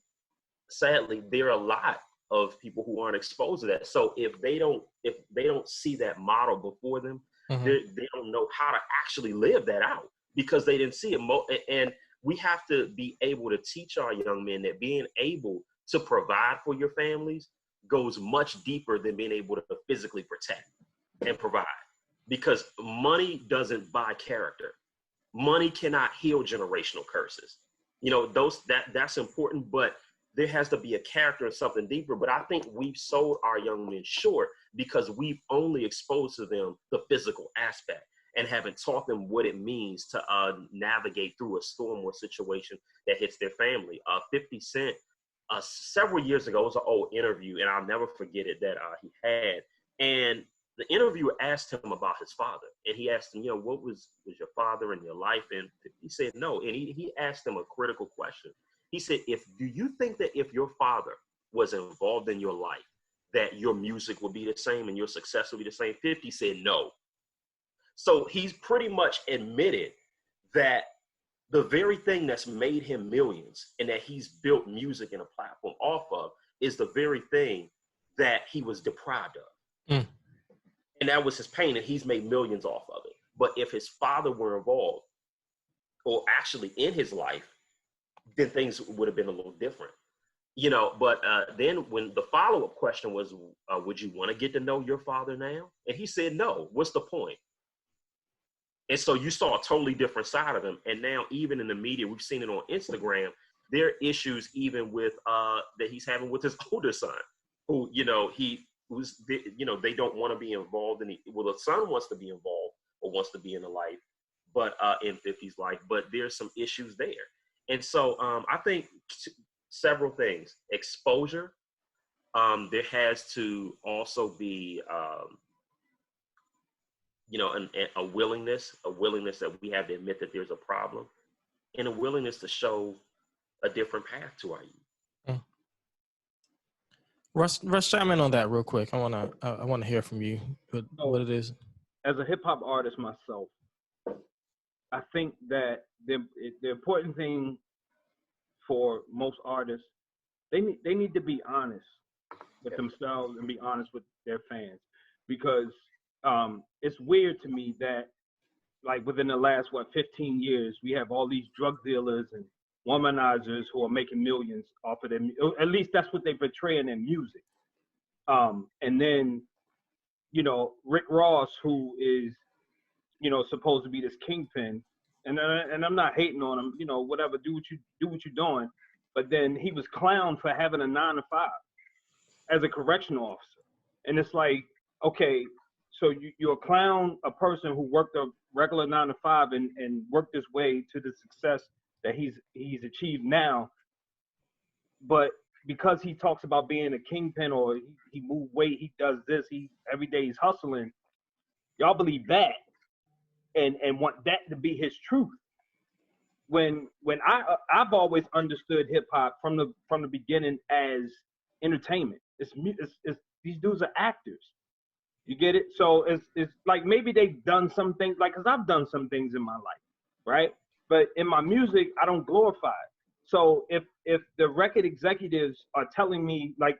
sadly, there are a lot of people who aren't exposed to that. So if they don't see that model before them, they don't know how to actually live that out, because they didn't see it. And we have to be able to teach our young men that being able to provide for your families goes much deeper than being able to physically protect and provide, because money doesn't buy character. Money cannot heal generational curses. That's important, but there has to be a character and something deeper. But I think we've sold our young men short because we've only exposed to them the physical aspect and haven't taught them what it means to navigate through a storm or situation that hits their family. 50 Cent, several years ago, it was an old interview, and I'll never forget it, that he had. And the interviewer asked him about his father. And he asked him, what was your father in your life? And he said no. And he asked him a critical question. He said, do you think that if your father was involved in your life, that your music would be the same and your success would be the same? 50 said no. So he's pretty much admitted that the very thing that's made him millions and that he's built music and a platform off of is the very thing that he was deprived of. And that was his pain, and he's made millions off of it. But if his father were involved, or actually in his life, then things would have been a little different. But then when the follow-up question was, would you want to get to know your father now? And he said, no, what's the point? And so you saw a totally different side of him. And now even in the media, we've seen it on Instagram, there are issues even with that he's having with his older son, who, they don't want to be involved in the son wants to be involved or wants to be in the life, but in 50's life, but there's some issues there. And so I think several things. Exposure. There has to also be, a willingness that we have to admit that there's a problem, and a willingness to show a different path to our youth. Russ, chime in on that real quick. I want to hear from you what it is. As a hip hop artist myself, I think that the important thing for most artists, they need to be honest with themselves and be honest with their fans, because it's weird to me that, like, within the last 15 years, we have all these drug dealers, and womanizers who are making millions off of them. At least that's what they portray in their music. And then, you know, Rick Ross, who is, you know, supposed to be this kingpin, and I'm not hating on him, you know, whatever, do what you're doing. But then he was clowned for having a 9 to 5 as a correctional officer. And it's like, okay, so you're a clown, a person who worked a regular 9 to 5 and worked his way to the success that he's achieved now. But because he talks about being a kingpin, or he moved weight, he does this, every day he's hustling, y'all believe that and want that to be his truth. When I've always understood hip hop from the beginning as entertainment. It's these dudes are actors. You get it? So it's like maybe they've done some things, like, because I've done some things in my life, right? But in my music, I don't glorify it. So if the record executives are telling me, like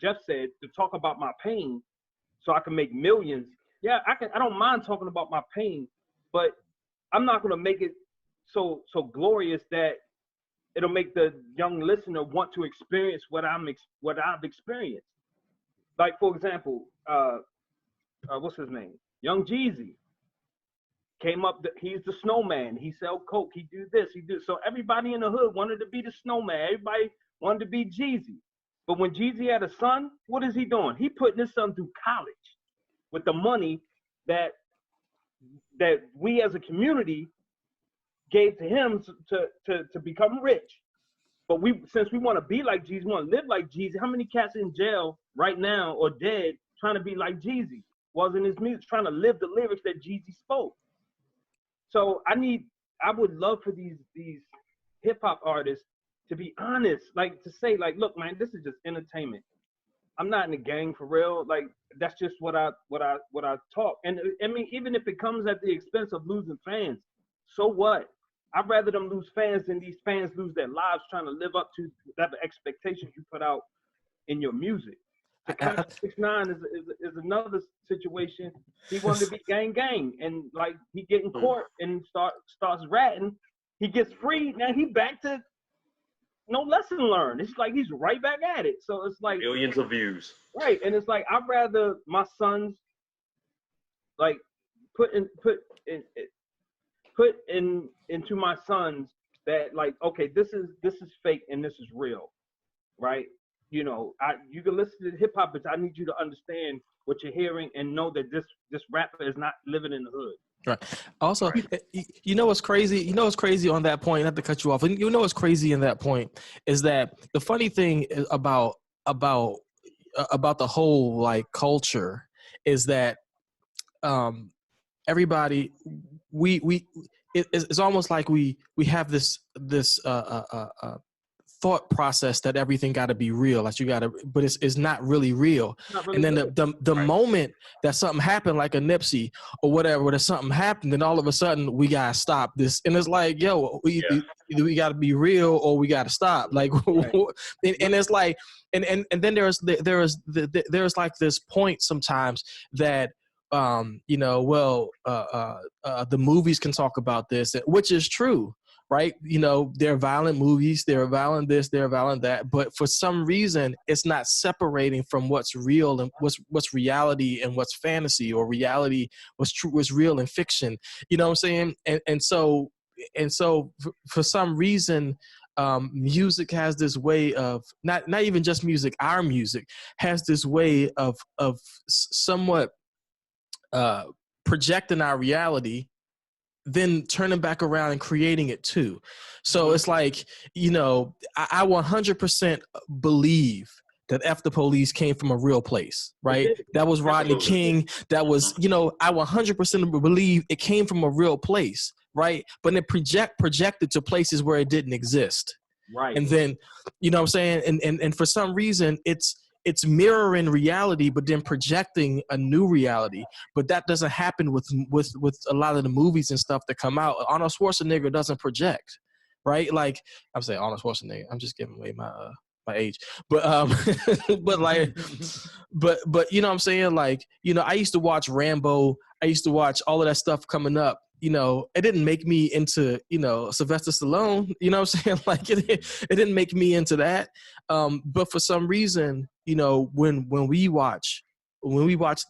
Jeff said, to talk about my pain so I can make millions, yeah, I don't mind talking about my pain, but I'm not gonna make it so glorious that it'll make the young listener want to experience what I've experienced. Like, for example, what's his name? Young Jeezy came up. He's the snowman. He sell coke. He do this. He do. So everybody in the hood wanted to be the snowman. Everybody wanted to be Jeezy. But when Jeezy had a son, what is he doing? He putting his son through college with the money that we as a community gave to him to become rich. But since we want to be like Jeezy, we want to live like Jeezy, how many cats in jail right now or dead trying to be like Jeezy? Was in his music trying to live the lyrics that Jeezy spoke. So I would love for these hip hop artists to be honest, like to say, like, look, man, this is just entertainment. I'm not in the gang for real. Like, that's just what I talk. And I mean, even if it comes at the expense of losing fans, so what? I'd rather them lose fans than these fans lose their lives trying to live up to whatever expectations you put out in your music. 6ix9ine is another situation. He wanted to be gang, and like he get in court and starts ratting. He gets free. Now he back to no lesson learned. It's like he's right back at it. So it's like millions of views. Right, and it's like I'd rather my sons like put into my sons that, like, okay, this is fake and this is real, right? You know, you can listen to hip hop, but I need you to understand what you're hearing and know that this rapper is not living in the hood. Right. Also, you know what's crazy? You know what's crazy on that point? Not to cut you off. You know what's crazy in that point is that the funny thing is about the whole like culture is that everybody it's almost like we have this thought process that everything got to be real, like you got to, but it's not really real. Not really, and then the moment that something happened, like a Nipsey or whatever, that something happened, then all of a sudden we gotta stop this, and it's like, yo, either we got to be real or we got to stop. Like, right. and it's like, and then there's like this point sometimes that you know, well, the movies can talk about this, which is true. Right? You know, they're violent movies, they're violent this, they're violent that, but for some reason, it's not separating from what's real and what's reality and what's fantasy, or reality, what's true, what's real and fiction. You know what I'm saying? And so for some reason, music has this way of not even just music. Our music has this way of somewhat projecting our reality, then turning back around and creating it too. So it's like, you know, I 100% believe that F the Police came from a real place, right? That was Rodney King. That was, you know, I 100% believe it came from a real place, right? But it projected to places where it didn't exist. Right. And then, you know what I'm saying? And for some reason, it's mirroring reality, but then projecting a new reality. But that doesn't happen with a lot of the movies and stuff that come out. Arnold Schwarzenegger doesn't project, right? Like, I'm saying Arnold Schwarzenegger. I'm just giving away my age, but but like, but you know what I'm saying? Like, you know, I used to watch Rambo. I used to watch all of that stuff coming up, you know, it didn't make me into, you know, Sylvester Stallone, you know what I'm saying? Like it didn't make me into that. But for some reason, you know, when we watch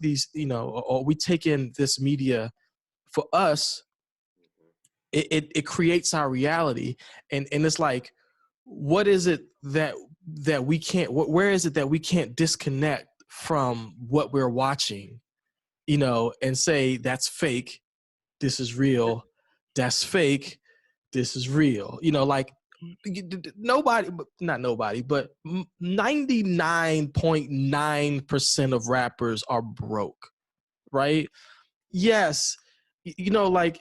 these, you know, or we take in this media, for us, it creates our reality. And it's like, what is it that we can't, where is it that we can't disconnect from what we're watching, you know, and say that's fake, this is real, that's fake, this is real. You know, like nobody, not nobody, but 99.9% of rappers are broke, right? Yes, you know, like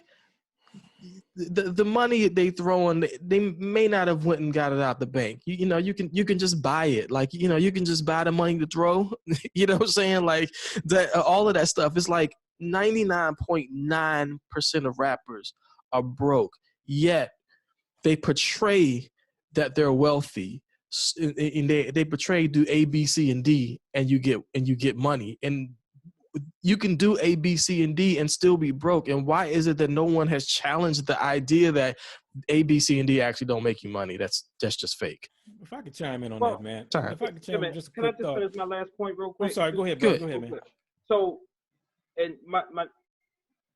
the money they throw in, they may not have went and got it out the bank. You know, you can just buy it. Like, you know, you can just buy the money to throw. You know what I'm saying? Like that, all of that stuff. It's like 99.9% of rappers are broke, yet they portray that they're wealthy, and they portray do A, B, C, and D, and you get money. And you can do A, B, C, and D and still be broke. And why is it that no one has challenged the idea that A, B, C, and D actually don't make you money? That's just fake. If I could chime in on Well, that, man. sorry. If I could chime in, just a Can I quick just thought. finish my last point real quick? I'm sorry. Go ahead, bro. Good. Go ahead, man. So, and my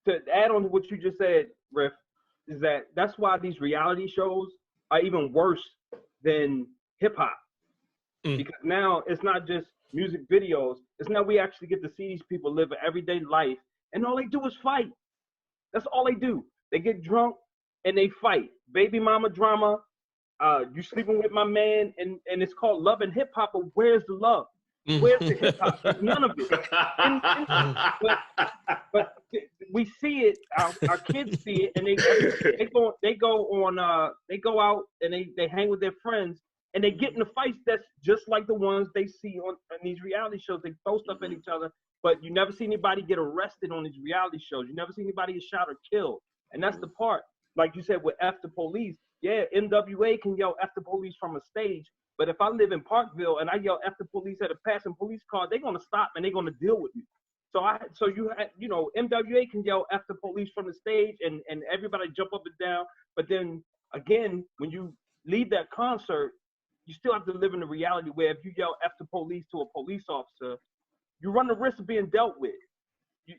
to add on to what you just said, Riff, is that's why these reality shows are even worse than hip hop. Because now it's not just music videos. It's now we actually get to see these people live an everyday life, and all they do is fight. That's all they do. They get drunk and they fight. Baby mama drama. You sleeping with my man, and it's called love and hip hop. But where's the love? Where's the hip hop? There's none of it. But we see it. Our kids see it, and they go out and they hang with their friends, and they get in the fights that's just like the ones they see on these reality shows. They throw stuff at each other, but you never see anybody get arrested on these reality shows. You never see anybody get shot or killed, and that's the part. Like you said with F the Police, yeah, NWA can yell F the Police from a stage, but if I live in Parkville and I yell F the Police at a passing police car, they're gonna stop and they're gonna deal with me. So you know, NWA can yell F the Police from the stage and everybody jump up and down, but then again, when you leave that concert, you still have to live in the reality where if you yell F the Police to a police officer, you run the risk of being dealt with.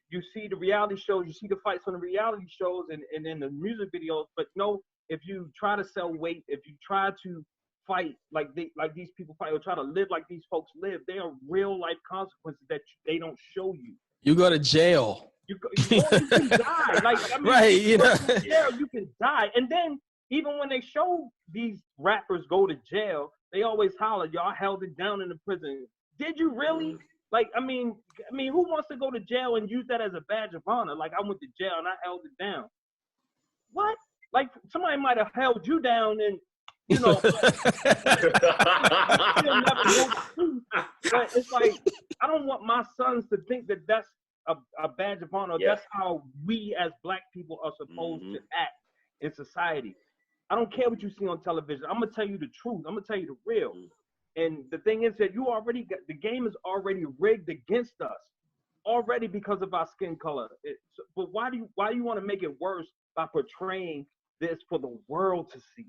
You see the reality shows, you see the fights on the reality shows and in the music videos, but no, if you try to sell weight, if you try to fight like these people fight or try to live like these folks live, there are real life consequences that they don't show you. You go to jail. You can die. Like, I mean, right, you know. Jail, you can die. And then even when they show these rappers go to jail, they always holler, y'all held it down in the prison. Did you really? Like, I mean, who wants to go to jail and use that as a badge of honor? Like, I went to jail and I held it down. What? Like, somebody might have held you down and, you know, but it's like, I don't want my sons to think that that's a badge of honor. That's how we as Black people are supposed to act in society. I don't care what you see on television. I'm going to tell you the truth. I'm going to tell you the real. And the thing is that the game is already rigged against us already because of our skin color. But why do you want to make it worse by portraying this for the world to see?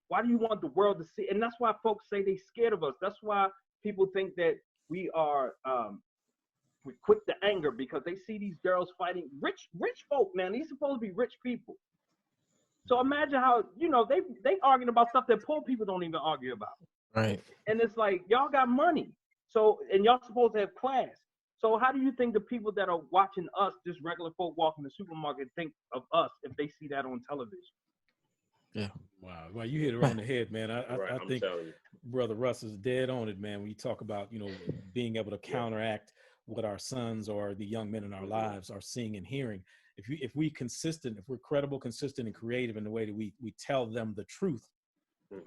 Why do you want the world to see? And that's why folks say they're scared of us. That's why people think that we are we're quick to anger because they see these girls fighting rich folk. Now these supposed to be rich people. So imagine how, you know, they arguing about stuff that poor people don't even argue about. Right. And it's like, y'all got money. So, and y'all supposed to have class. So how do you think the people that are watching us, just regular folk walking the supermarket, think of us if they see that on television? Yeah. Wow. Well, you hit it on the head, man. I think Brother Russ is dead on it, man. When you talk about, you know, being able to counteract what our sons or the young men in our lives are seeing and hearing. If we're credible, consistent, and creative in the way that we tell them the truth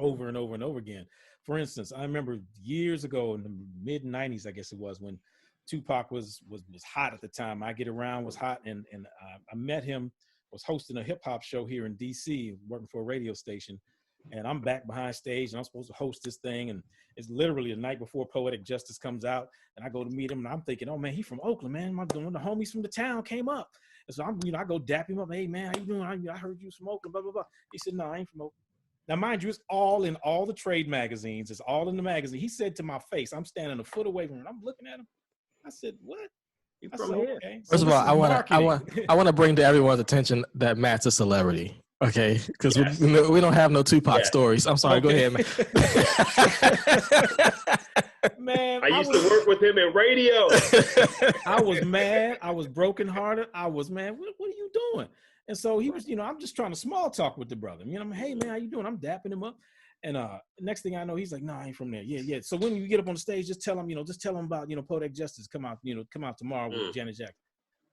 over and over and over again. For instance, I remember years ago in the mid 90s, I guess it was, when Tupac was hot at the time. I Get Around was hot, and I met him, was hosting a hip hop show here in DC, working for a radio station. And I'm back behind stage and I'm supposed to host this thing. And it's literally the night before Poetic Justice comes out. And I go to meet him and I'm thinking, oh man, he's from Oakland, man. One of the homies from the town came up. And so I go dap him up. Hey man, how you doing? I heard you smoking, blah, blah, blah. He said, no, I ain't smoking. Now, mind you, it's all in all the trade magazines. It's all in the magazine. He said to my face, I'm standing a foot away from him. I'm looking at him. I said, what? You from here? Okay. First So of all, I marketing. want to bring to everyone's attention that Matt's a celebrity. Okay, because we don't have no Tupac stories. I'm sorry. Okay. Go ahead, man. Man, I used to work with him in radio. I was mad. I was brokenhearted. I was, man, what are you doing? And so he was, I'm just trying to small talk with the brother. Hey man, how you doing? I'm dapping him up. And next thing I know, he's like, no, I ain't from there. Yeah. So when you get up on the stage, just tell him about, Poetic Justice come out tomorrow with Janet Jackson.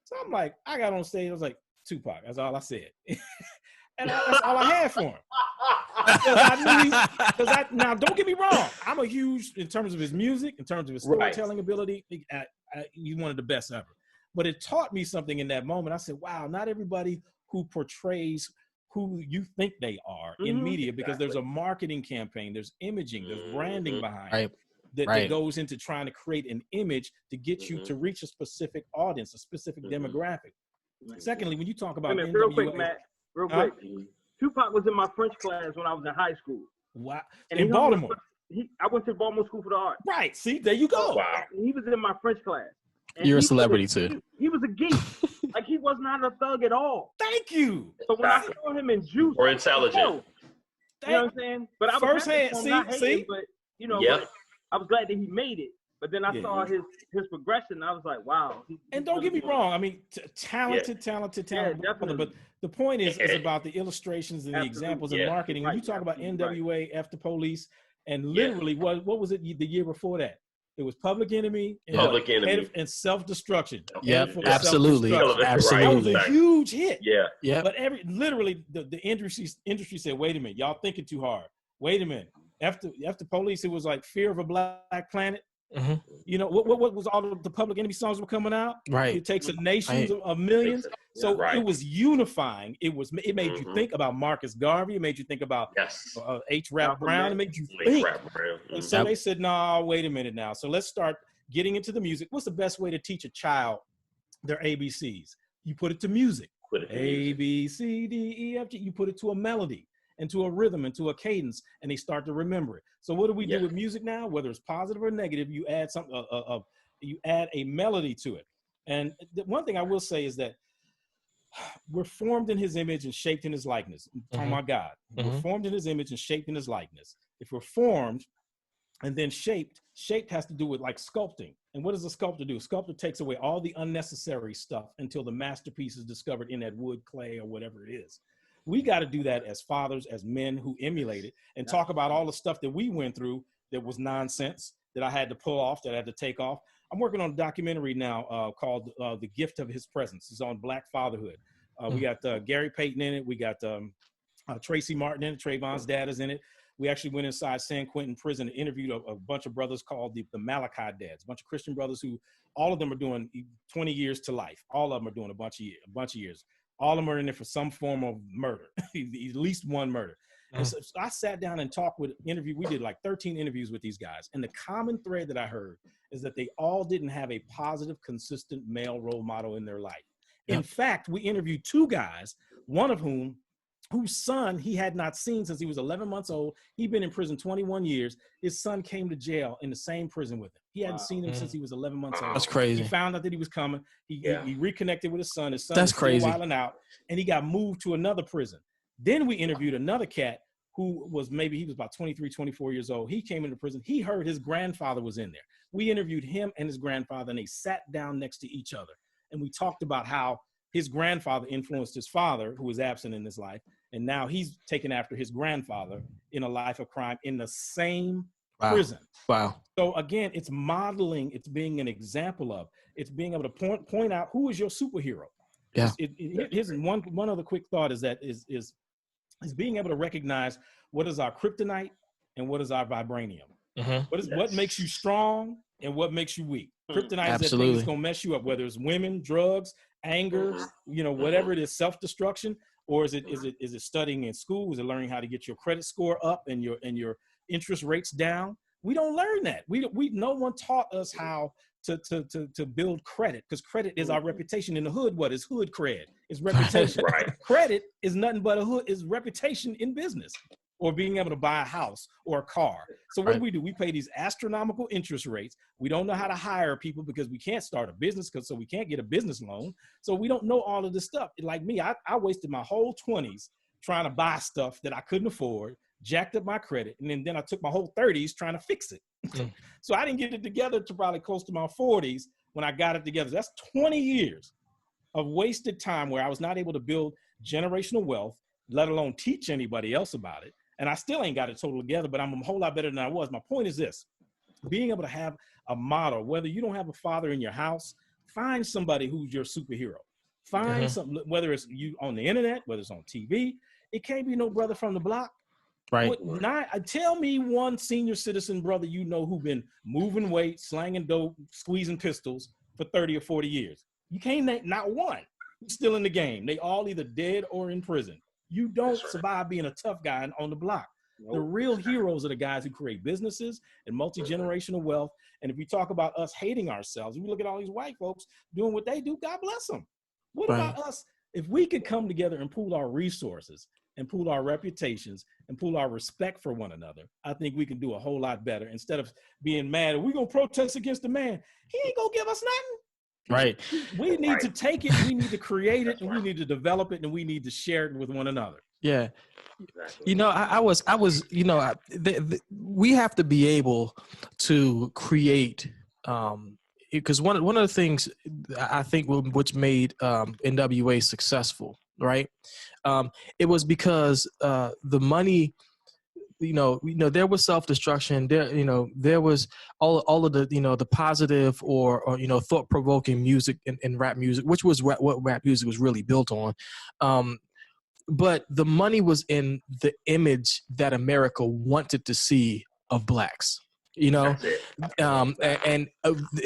So I'm like, I got on stage. I was like, Tupac. That's all I said. And that's all I had for him. Now, don't get me wrong. I'm a huge, in terms of his music, in terms of his storytelling ability, he's one of the best ever. But it taught me something in that moment. I said, wow, not everybody who portrays who you think they are in media, because there's a marketing campaign, there's imaging, there's branding behind it that goes into trying to create an image to get you to reach a specific audience, a specific demographic. Secondly, when you talk about NWA, real quick, Matt, Tupac was in my French class when I was in high school. Wow. And in Baltimore. I went to Baltimore School for the Arts. Right. See, there you go. Wow. He was in my French class. And You're a celebrity too. He was a geek. Like, he was not a thug at all. Thank you. So when I saw him in Juice, or intelligent. you know what I'm saying? But I was firsthand. See. But but I was glad that he made it. But then I saw his progression. And I was like, wow. And don't get me wrong. I mean, talented. Yeah, definitely. But the point is about the illustrations and the examples in marketing. When you talk about NWA, F the Police, and literally, what was it the year before that? It was Public Enemy and Self-Destruction. Yeah, absolutely. Absolutely. That was a huge hit. Yeah. But literally, the industry said, wait a minute, y'all thinking too hard. Wait a minute. After Police, it was like Fear of a Black Planet. Mm-hmm. What was all the Public Enemy songs were coming out? Right. It Takes a Nation of Millions. So it was unifying. It made you think about Marcus Garvey. It made you think about H. Rap Brown. It made you think. And so they said, no, wait a minute now. So let's start getting into the music. What's the best way to teach a child their ABCs? You put it to music. A, B, C, D, E, F, G. You put it to a melody and to a rhythm and to a cadence, and they start to remember it. So what do we do with music now? Whether it's positive or negative, you add something. You add a melody to it. And one thing I will say is that we're formed in His image and shaped in His likeness. I'm talking about God. We're formed in His image and shaped in His likeness. If we're formed and then shaped has to do with like sculpting. And what does a sculptor do? A sculptor takes away all the unnecessary stuff until the masterpiece is discovered in that wood, clay, or whatever it is. We got to do that as fathers, as men who emulate it, and talk about all the stuff that we went through that was nonsense, that I had to pull off, that I had to take off. I'm working on a documentary now called The Gift of His Presence. It's on Black fatherhood. We got Gary Payton in it. We got Tracy Martin in it. Trayvon's dad is in it. We actually went inside San Quentin prison and interviewed a bunch of brothers called the Malachi dads, a bunch of Christian brothers who all of them are doing 20 years to life. All of them are doing a bunch of years. All of them are in there for some form of murder, at least one murder. And so I sat down and talked we did like 13 interviews with these guys. And the common thread that I heard is that they all didn't have a positive, consistent male role model in their life. In fact, we interviewed two guys, one of whose son he had not seen since he was 11 months old. He'd been in prison 21 years. His son came to jail in the same prison with him. He hadn't seen him since he was 11 months old. That's crazy. He found out that he was coming. He reconnected with his son. His son That's was crazy. still wilding out, and he got moved to another prison. Then we interviewed another cat who was he was about 23, 24 years old. He came into prison. He heard his grandfather was in there. We interviewed him and his grandfather, and they sat down next to each other. And we talked about how his grandfather influenced his father, who was absent in his life. And now he's taken after his grandfather in a life of crime in the same prison. Wow. So again, it's modeling, it's being an example of, it's being able to point out who is your superhero. Yeah. Here's one other quick thought is that is being able to recognize what is our kryptonite and what is our vibranium. What makes you strong and what makes you weak. Kryptonite is that thing that's gonna mess you up, whether it's women, drugs, anger, whatever it is, self-destruction. Or is it studying in school? Is it learning how to get your credit score up and your interest rates down? We don't learn that. No one taught us how to build credit, because credit is our reputation in the hood. What is hood cred? It's reputation. Right. Credit is nothing but a hood, is reputation in business, or being able to buy a house or a car. So what do? We pay these astronomical interest rates. We don't know how to hire people because we can't start a business, so we can't get a business loan. So we don't know all of this stuff. Like me, I wasted my whole 20s trying to buy stuff that I couldn't afford, jacked up my credit, and then I took my whole 30s trying to fix it. So I didn't get it together to probably close to my 40s when I got it together. That's 20 years of wasted time where I was not able to build generational wealth, let alone teach anybody else about it. And I still ain't got it total together, but I'm a whole lot better than I was. My point is this: being able to have a model, whether you don't have a father in your house, find somebody who's your superhero. Find something, whether it's you on the internet, whether it's on TV. It can't be no brother from the block. Right. Tell me one senior citizen brother you know who been moving weight, slanging dope, squeezing pistols for 30 or 40 years. You can't name not one who's still in the game. They all either dead or in prison. You don't survive being a tough guy on the block. Nope. The real heroes are the guys who create businesses and multi-generational wealth. And if we talk about us hating ourselves, we look at all these white folks doing what they do, God bless them. What about us? If we could come together and pool our resources and pool our reputations and pool our respect for one another, I think we can do a whole lot better. Instead of being mad, we're going to protest against the man. He ain't going to give us nothing. Right. We need to take it, we need to create it, and we need to develop it, and we need to share it with one another. Yeah. You know, we have to be able to create, because one of the things I think which made NWA successful, right? It was because the money, there was self-destruction. There was all of the, the positive or thought-provoking music in rap music, which was what rap music was really built on. But the money was in the image that America wanted to see of blacks.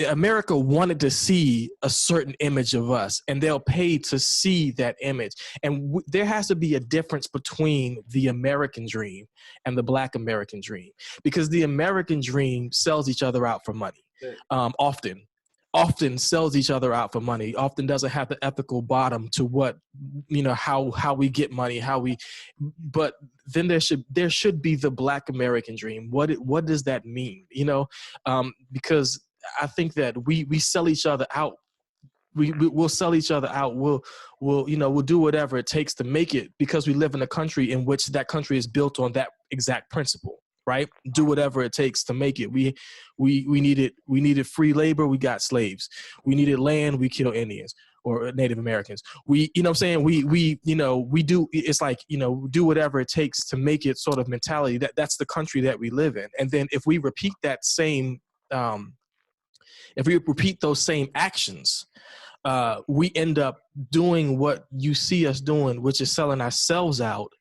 America wanted to see a certain image of us, and they'll pay to see that image. And there has to be a difference between the American dream and the Black American dream, because the American dream sells each other out for money. Often sells each other out for money, often doesn't have the ethical bottom to what, how we get money, but then there should be the Black American dream. What does that mean? Because I think that we sell each other out. We'll sell each other out. We'll do whatever it takes to make it, because we live in a country in which that country is built on that exact principle. Right? Do whatever it takes to make it. We needed free labor. We got slaves. We needed land. We kill Indians or Native Americans. We do, it's like, do whatever it takes to make it sort of mentality. That's the country that we live in. And then if we repeat that same, if we repeat those same actions, we end up doing what you see us doing, which is selling ourselves out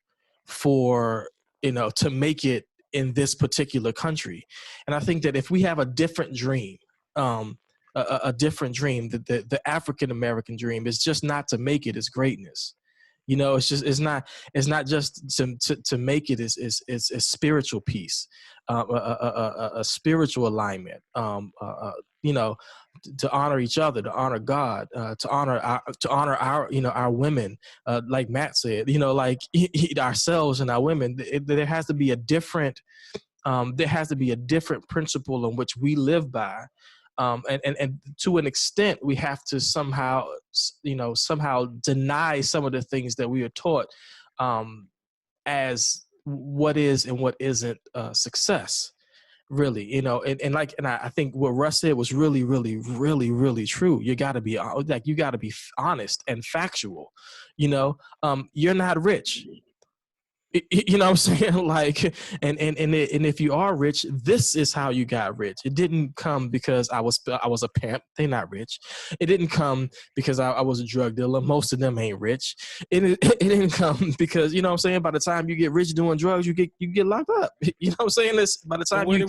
for, to make it in this particular country. And I think that if we have a different dream, a different dream, the African-American dream is just not to make it, it's greatness. It's not just to make it, it's a spiritual peace, a spiritual alignment, to honor each other, to honor God, to honor our our women, like Matt said, ourselves and our women. There has to be a different principle in which we live by. And to an extent, we have to somehow deny some of the things that we are taught as what is and what isn't success, really. I think what Russ said was really, really, really, really true. You got to be honest and factual. You're not rich. You know what I'm saying? And if you are rich, this is how you got rich. It didn't come because I was a pimp. They're not rich. It didn't come because I was a drug dealer. Most of them ain't rich. It didn't come because, you know what I'm saying, by the time you get rich doing drugs, you get locked up. You know what I'm saying? By the time where do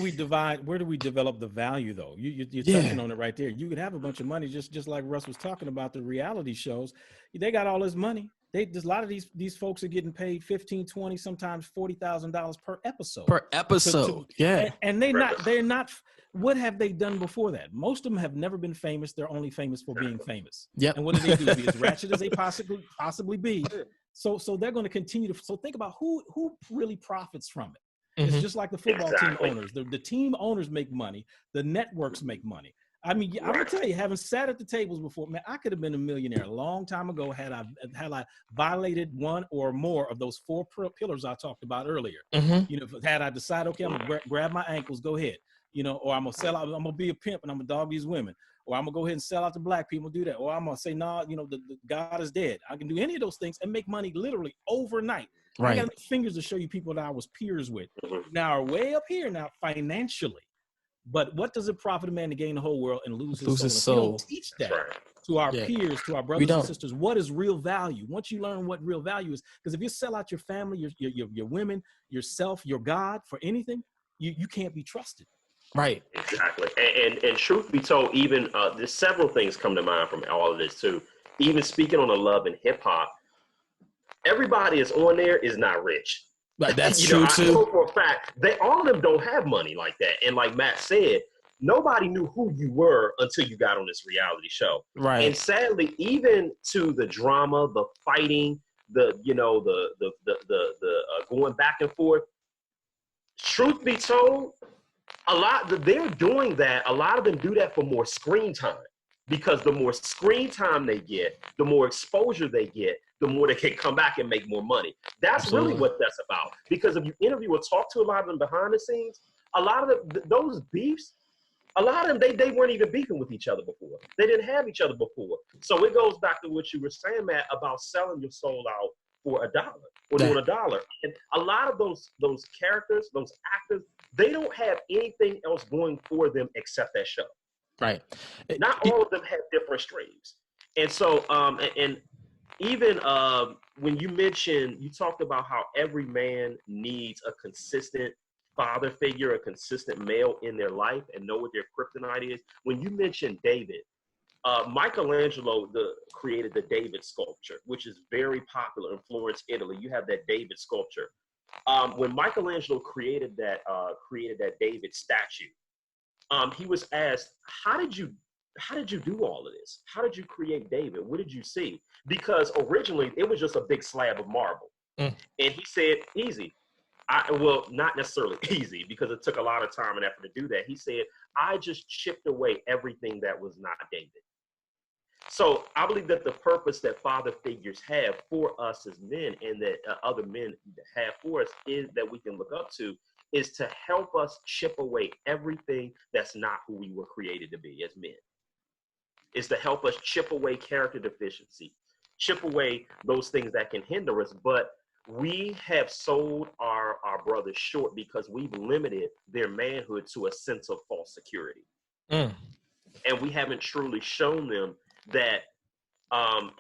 we develop the value, though? You're touching on it right there. You could have a bunch of money, just like Russ was talking about the reality shows. They got all this money, There's a lot of these folks are getting paid $15, $20, sometimes $40,000 per episode. Per episode, yeah. And they're not. What have they done before that? Most of them have never been famous. They're only famous for being famous. Yep. And what do they do? Be as ratchet as they possibly be. So they're going to continue to. So think about who really profits from it. It's just like the football team owners. The team owners make money. The networks make money. I mean, I'm gonna tell you, having sat at the tables before, man, I could have been a millionaire a long time ago had I violated one or more of those 4 pillars I talked about earlier. You know, had I decided, okay, I'm gonna grab my ankles, go ahead, you know, or I'm gonna sell out, I'm gonna be a pimp and I'm gonna dog these women, or I'm gonna go ahead and sell out to black people, do that, or I'm gonna say, nah, you know, the God is dead. I can do any of those things and make money literally overnight. I got fingers to show you people that I was peers with. Now are way up here now financially. But what does it profit a man to gain the whole world and lose his soul? We don't teach that to our peers, to our brothers and sisters. What is real value? Once you learn what real value is, because if you sell out your family, your women, yourself, your God for anything, you can't be trusted. Right. Exactly. And truth be told, even there's several things come to mind from all of this too. Even speaking on the love and hip hop, everybody that's on there is not rich. Like that's true too. I know for a fact all of them don't have money like that. And like Matt said, nobody knew who you were until you got on this reality show. Right. And sadly, even to the drama, the fighting, the going back and forth. Truth be told, they're doing that. A lot of them do that for more screen time, because the more screen time they get, the more exposure they get, the more they can come back and make more money. That's really what that's about. Because if you interview or talk to a lot of them behind the scenes, a lot of those beefs, a lot of them, they weren't even beefing with each other before. They didn't have each other before. So it goes back to what you were saying, Matt, about selling your soul out for $1 or doing $1. And a lot of those characters, those actors, they don't have anything else going for them except that show. Right. Not all of them have different streams. And so, and even when you talked about how every man needs a consistent father figure, a consistent male in their life, and know what their kryptonite is. When you mentioned David, Michelangelo created the David sculpture, which is very popular in Florence, Italy. You have that David sculpture. When Michelangelo created that David statue, he was asked, how did you do all of this? How did you create David? What did you see? Because originally it was just a big slab of marble. And he said, easy. Well, not necessarily easy, because it took a lot of time and effort to do that. He said, I just chipped away everything that was not David. So I believe that the purpose that father figures have for us as men, and that other men have for us, is that we can look up to, is to help us chip away everything that's not who we were created to be as men. Is to help us chip away character deficiency, chip away those things that can hinder us. But we have sold our brothers short because we've limited their manhood to a sense of false security. And we haven't truly shown them that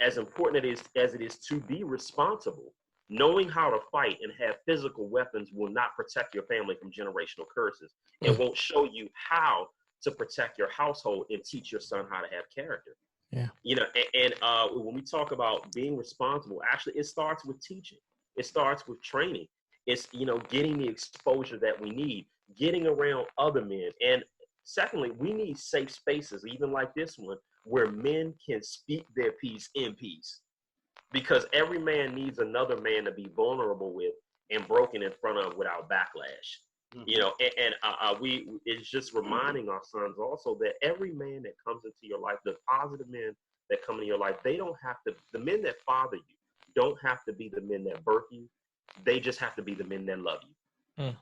as important as it is to be responsible, knowing how to fight and have physical weapons will not protect your family from generational curses. It won't show you how to protect your household and teach your son how to have character. Yeah. You know, and when we talk about being responsible, actually it starts with teaching. It starts with training. It's, you know, getting the exposure that we need, getting around other men. And secondly, we need safe spaces, even like this one, where men can speak their piece in peace. Because every man needs another man to be vulnerable with and broken in front of without backlash. You know, and it's just reminding our sons also that every man that comes into your life, the positive men that come into your life, they don't have to, the men that father you don't have to be the men that birth you. They just have to be the men that love you.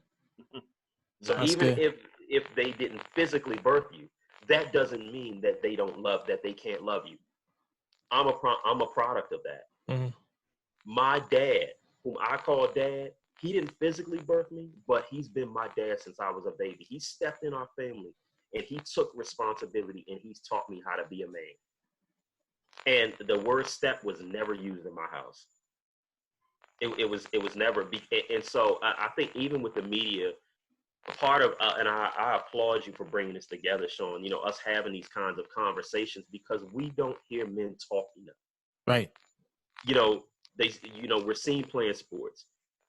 So that's even good. if they didn't physically birth you, that doesn't mean that they can't love you. I'm a product of that. My dad, whom I call dad, he didn't physically birth me, but he's been my dad since I was a baby. He stepped in our family and he took responsibility, and he's taught me how to be a man. And the word step was never used in my house. It was never. And so I think even with the media, part of, and I applaud you for bringing this together, Shawn, you know, us having these kinds of conversations, because we don't hear men talk enough. Right. You know, we're seeing playing sports.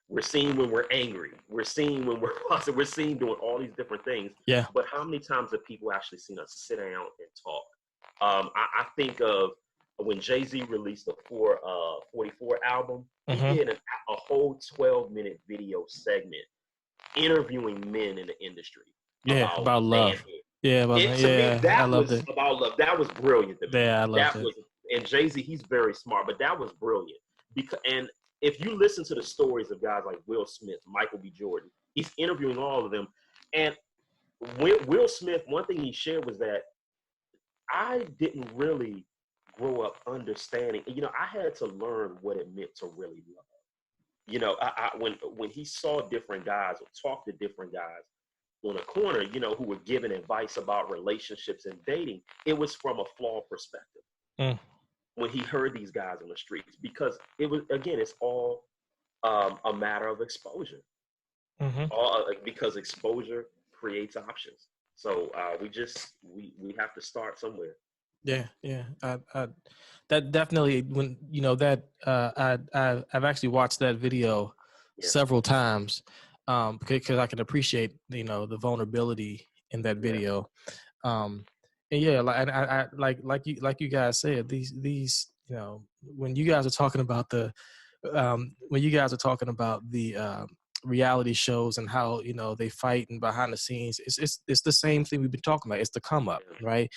We're seeing when we're angry. We're seeing when we're positive. We're seeing doing all these different things. Yeah. But how many times have people actually seen us sit down and talk? I think of when Jay-Z released the 44 album, he did a whole 12-minute video segment interviewing men in the industry. Yeah, about love. Manhood. Yeah, about I loved it. About love. That was brilliant to me. Yeah, I loved it. And Jay-Z, he's very smart, but that was brilliant. And if you listen to the stories of guys like Will Smith, Michael B. Jordan, he's interviewing all of them. And Will Smith, one thing he shared was that I didn't really grow up understanding. I had to learn what it meant to really love. When he saw different guys or talked to different guys on a corner, who were giving advice about relationships and dating, it was from a flawed perspective. When he heard these guys on the streets, because it's all a matter of exposure. Because exposure creates options. So we have to start somewhere. Yeah. That definitely, when I've actually watched that video several times, because I can appreciate the vulnerability in that video. And yeah, like you guys said, these when you guys are talking about the reality shows and how they fight and behind the scenes, it's the same thing we've been talking about. It's the come up, right?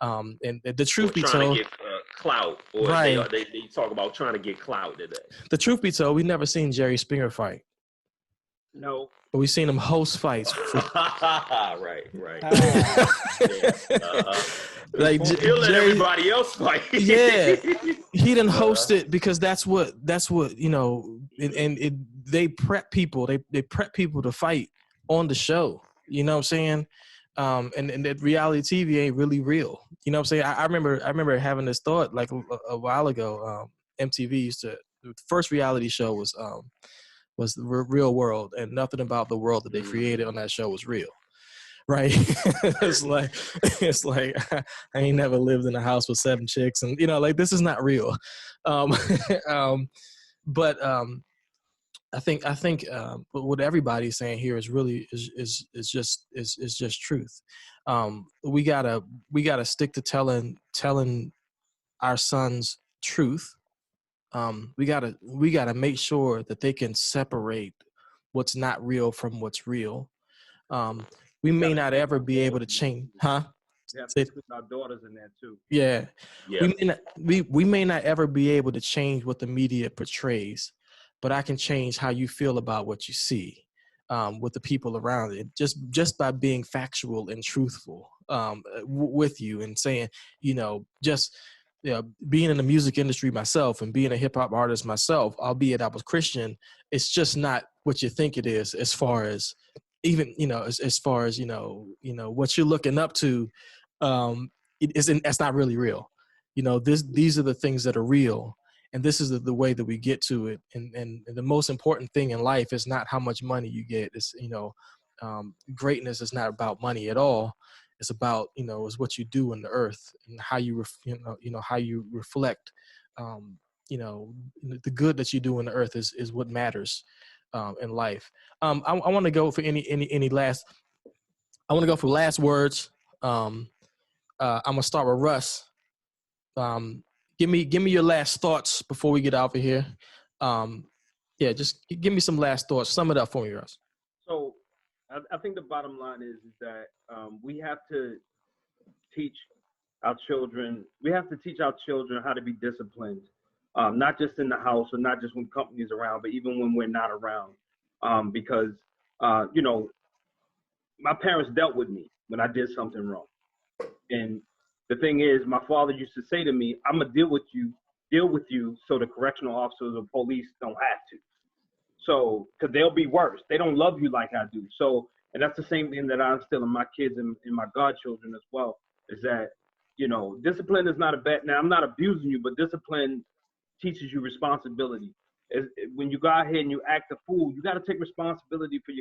And the truth be told, trying to get clout, or right? They talk about trying to get clout today. The truth be told, we never seen Jerry Springer fight. No. But we've seen him host fights. Right. Like he'll let everybody else fight. Yeah, he didn't host it because that's what and they prep people. They prep people to fight on the show. You know what I'm saying? And that reality TV ain't really real. You know what I'm saying? I remember having this thought like a while ago. MTV the first reality show was the Real World, and nothing about the world that they created on that show was real. Right. it's like I ain't never lived in a house with 7 chicks, and like this is not real. But I think what everybody's saying here is really is just truth. We gotta stick to telling our sons truth. We gotta make sure that they can separate what's not real from what's real. We may not ever be able to change, huh? Yeah, put our daughters in there too. Yeah. We may not ever be able to change what the media portrays, but I can change how you feel about what you see with the people around it. Just by being factual and truthful with you, and saying, being in the music industry myself and being a hip hop artist myself, albeit I was Christian, it's just not what you think it is. As far as even as far as what you're looking up to, that's not really real. These are the things that are real, and this is the way that we get to it. And the most important thing in life is not how much money you get. It's greatness is not about money at all. It's about is what you do in the earth and how you how you reflect. The good that you do in the earth is what matters in life. I want to go for any last. I want to go for last words. I'm gonna start with Russ. Give me your last thoughts before we get out of here. Just give me some last thoughts. Sum it up for me, Russ. So I think the bottom line is that we have to teach our children. We have to teach our children how to be disciplined, not just in the house or not just when company's around, but even when we're not around. Because my parents dealt with me when I did something wrong. And the thing is, my father used to say to me, I'm gonna deal with you so the correctional officers or police don't have to. So, because they'll be worse. They don't love you like I do. So, and that's the same thing that I instill in my kids and my godchildren as well, is that, discipline is not a bad, now I'm not abusing you, but discipline teaches you responsibility. When you go out here and you act a fool, you got to take responsibility for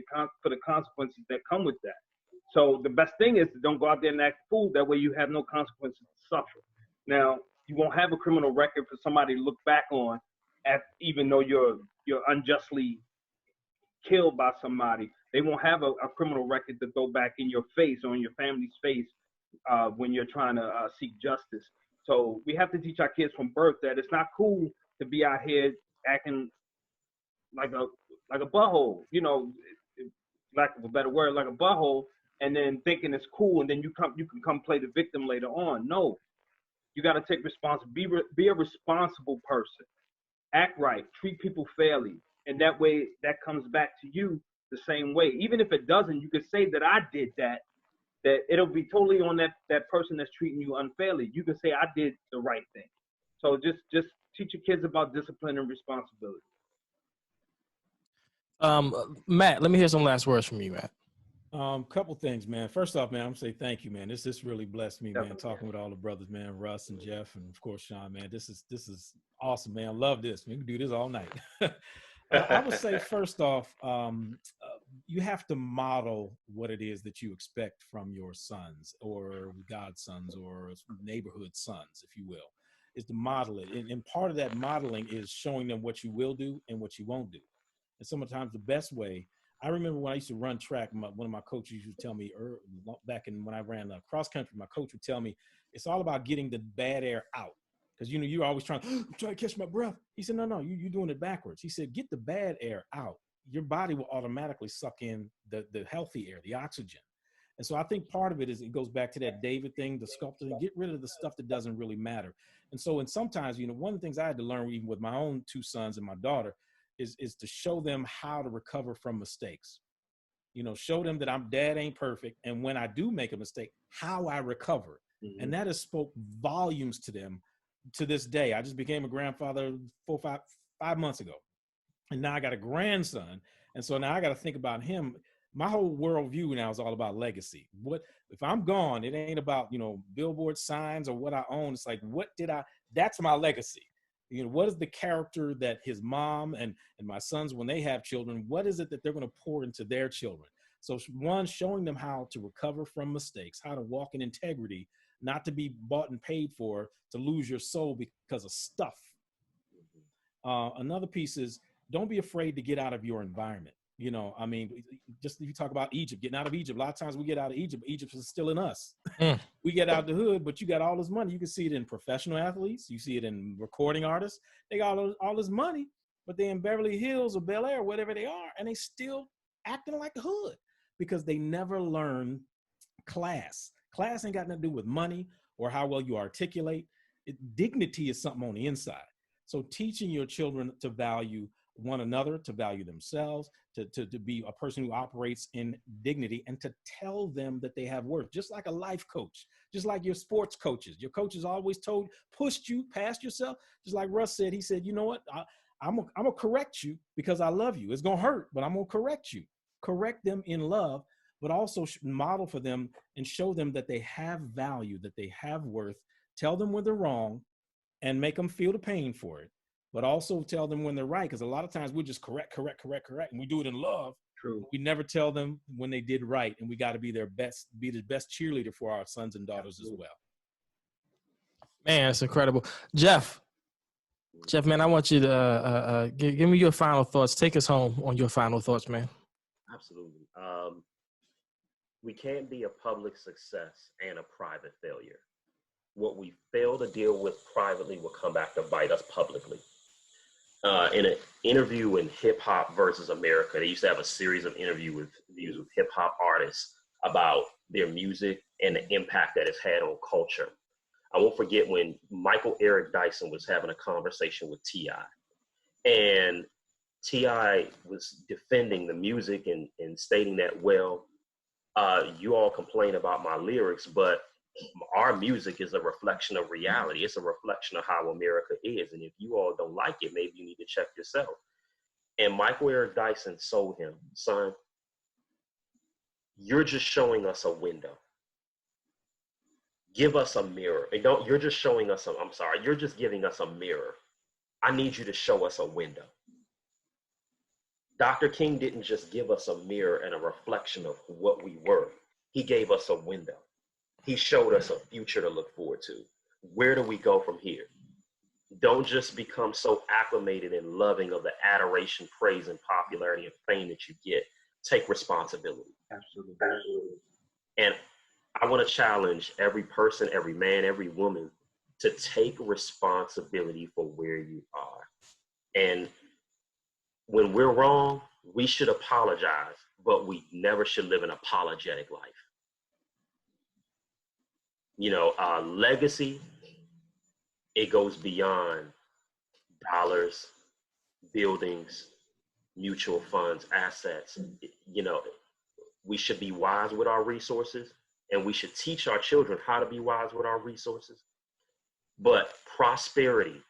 the consequences that come with that. So the best thing is to don't go out there and act a fool. That way you have no consequences to suffer. Now, you won't have a criminal record for somebody to look back on even though you're unjustly killed by somebody. They won't have a criminal record to throw back in your face or in your family's face when you're trying to seek justice. So we have to teach our kids from birth that it's not cool to be out here acting like a butthole, you know, lack of a better word, like a butthole, and then thinking it's cool, and then you can come play the victim later on. No, you got to take responsibility. Be a responsible person. Act right. Treat people fairly, and that way that comes back to you the same way. Even if it doesn't, you could say that I did that. That it'll be totally on that person that's treating you unfairly. You can say I did the right thing. So just teach your kids about discipline and responsibility. Matt, let me hear some last words from you, Matt. Couple things, man. First off, man, I'm gonna say thank you, man. This really blessed me, Definitely. man. Talking with all the brothers, man, Russ and Jeff, and of course Shawn, man. This is awesome, man. I love this. We can do this all night. I would say first off, you have to model what it is that you expect from your sons or godsons or neighborhood sons, if you will, is to model it. And part of that modeling is showing them what you will do and what you won't do. And sometimes the best way, I remember when I used to run track, one of my coaches used to tell me back in when I ran cross country, my coach would tell me, it's all about getting the bad air out. Because, you know, you're always trying to catch my breath. He said, no, you're doing it backwards. He said, get the bad air out. Your body will automatically suck in the healthy air, the oxygen. And so I think part of it is it goes back to that David thing, the sculptor, and get rid of the stuff that doesn't really matter. And so, and sometimes, you know, one of the things I had to learn even with my own two sons and my daughter is to show them how to recover from mistakes. You know, show them that dad ain't perfect. And when I do make a mistake, how I recover. Mm-hmm. And that has spoke volumes to them to this day. I just became a grandfather 5 months ago. And now I got a grandson. And so now I got to think about him. My whole worldview now is all about legacy. What if I'm gone? It ain't about, you know, billboard signs or what I own. It's like, that's my legacy. You know, what is the character that his mom and my sons, when they have children, what is it that they're going to pour into their children? So one, showing them how to recover from mistakes, how to walk in integrity, not to be bought and paid for, to lose your soul because of stuff. Another piece is don't be afraid to get out of your environment. You know, I mean, just if you talk about Egypt, getting out of Egypt, a lot of times we get out of Egypt, Egypt is still in us. We get out the hood, but you got all this money. You can see it in professional athletes. You see it in recording artists. They got all this money, but they're in Beverly Hills or Bel Air, whatever they are, and they still acting like the hood because they never learn class. Class ain't got nothing to do with money or how well you articulate. Dignity is something on the inside. So teaching your children to value one another, to value themselves, to be a person who operates in dignity, and to tell them that they have worth, just like a life coach, just like your sports coaches. Your coaches always pushed you past yourself. Just like Russ said, he said, you know what, I'm gonna correct you because I love you. It's gonna hurt, but I'm gonna correct you. Correct them in love, but also model for them and show them that they have value, that they have worth. Tell them when they're wrong and make them feel the pain for it. But also tell them when they're right, because a lot of times we just correct, and we do it in love. True. We never tell them when they did right, and we got to be the best cheerleader for our sons and daughters as well. Man, it's incredible. Jeff, man, I want you to give me your final thoughts. Take us home on your final thoughts, man. Absolutely. We can't be a public success and a private failure. What we fail to deal with privately will come back to bite us publicly. In an interview in Hip Hop versus America, they used to have a series of interviews with hip hop artists about their music and the impact that it's had on culture. I won't forget when Michael Eric Dyson was having a conversation with T.I. And T.I. was defending the music and stating that, well, you all complain about my lyrics, but our music is a reflection of reality. It's a reflection of how America is. And if you all don't like it, maybe you need to check yourself. And Michael Eric Dyson told him, son, you're just showing us a window. Give us a mirror. And you're just showing us you're just giving us a mirror. I need you to show us a window. Dr. King didn't just give us a mirror and a reflection of what we were. He gave us a window. He showed us a future to look forward to. Where do we go from here? don't just become so acclimated and loving of the adoration, praise, and popularity and fame that you get. Take responsibility. Absolutely. And I want to challenge every person, every man, every woman to take responsibility for where you are. And when we're wrong, we should apologize, but we never should live an apologetic life. Legacy, it goes beyond dollars, buildings, mutual funds, assets. We should be wise with our resources, and we should teach our children how to be wise with our resources. But prosperity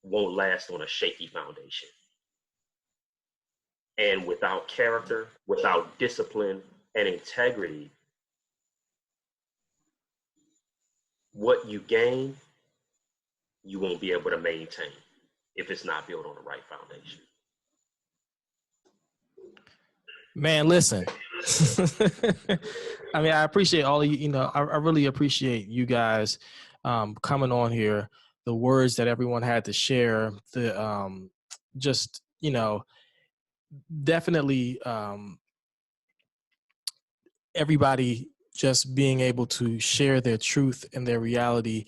won't last on a shaky foundation. And without character, without discipline and integrity, what you gain, you won't be able to maintain if it's not built on the right foundation. Man, listen. I mean, I appreciate all of you. I really appreciate you guys coming on here. The words that everyone had to share. The definitely everybody just being able to share their truth and their reality,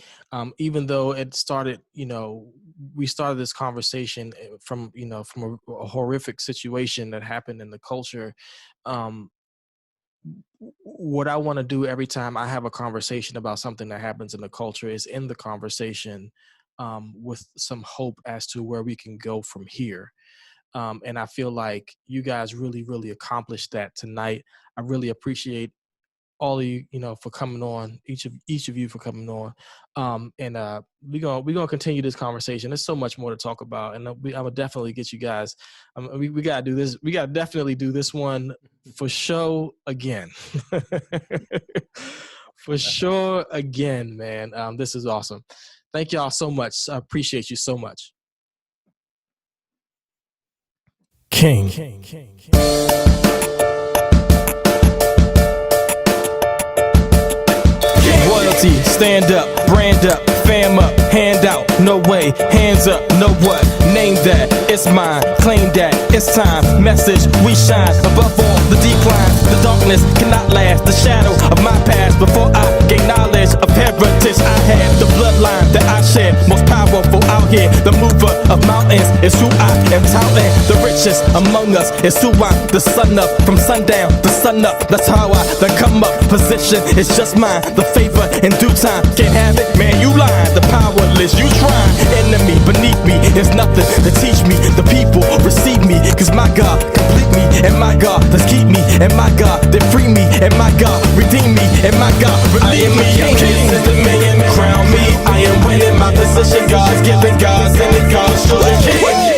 even though it started. We started this conversation from a horrific situation that happened in the culture. What I want to do every time I have a conversation about something that happens in the culture is end the conversation with some hope as to where we can go from here. And I feel like you guys really, really accomplished that tonight. I really appreciate all of you, for coming on, each of you for coming on. And we're gonna continue this conversation. There's so much more to talk about, and I will definitely get you guys. We gotta do this. We gotta definitely do this one for sure again. For sure again, man. This is awesome. Thank y'all so much. I appreciate you so much. King. Royalty, stand up, brand up, fam up, hand out, no way, hands up, know what, name that, it's mine, claim that, it's time, message, we shine, above all, the decline, the darkness cannot last, the shadow of my past, before I gain knowledge of heritage I have, the bloodline that I share, most powerful out here, the mover of mountains is who I am touting, the richest among us is who I'm the son of, from sundown to sun up, that's how I then come up, position is just mine, the favor in due time, can't have it, man, you lying, the powerless, you trying, enemy beneath me, there's nothing to teach me, the people receive me, cause my God complete me, and my God does keep me, and my God they free me, and my God redeem me, and my God relieve me, I'm king, crown me, I am winning my position, God's giving, God's sending, God's chosen king.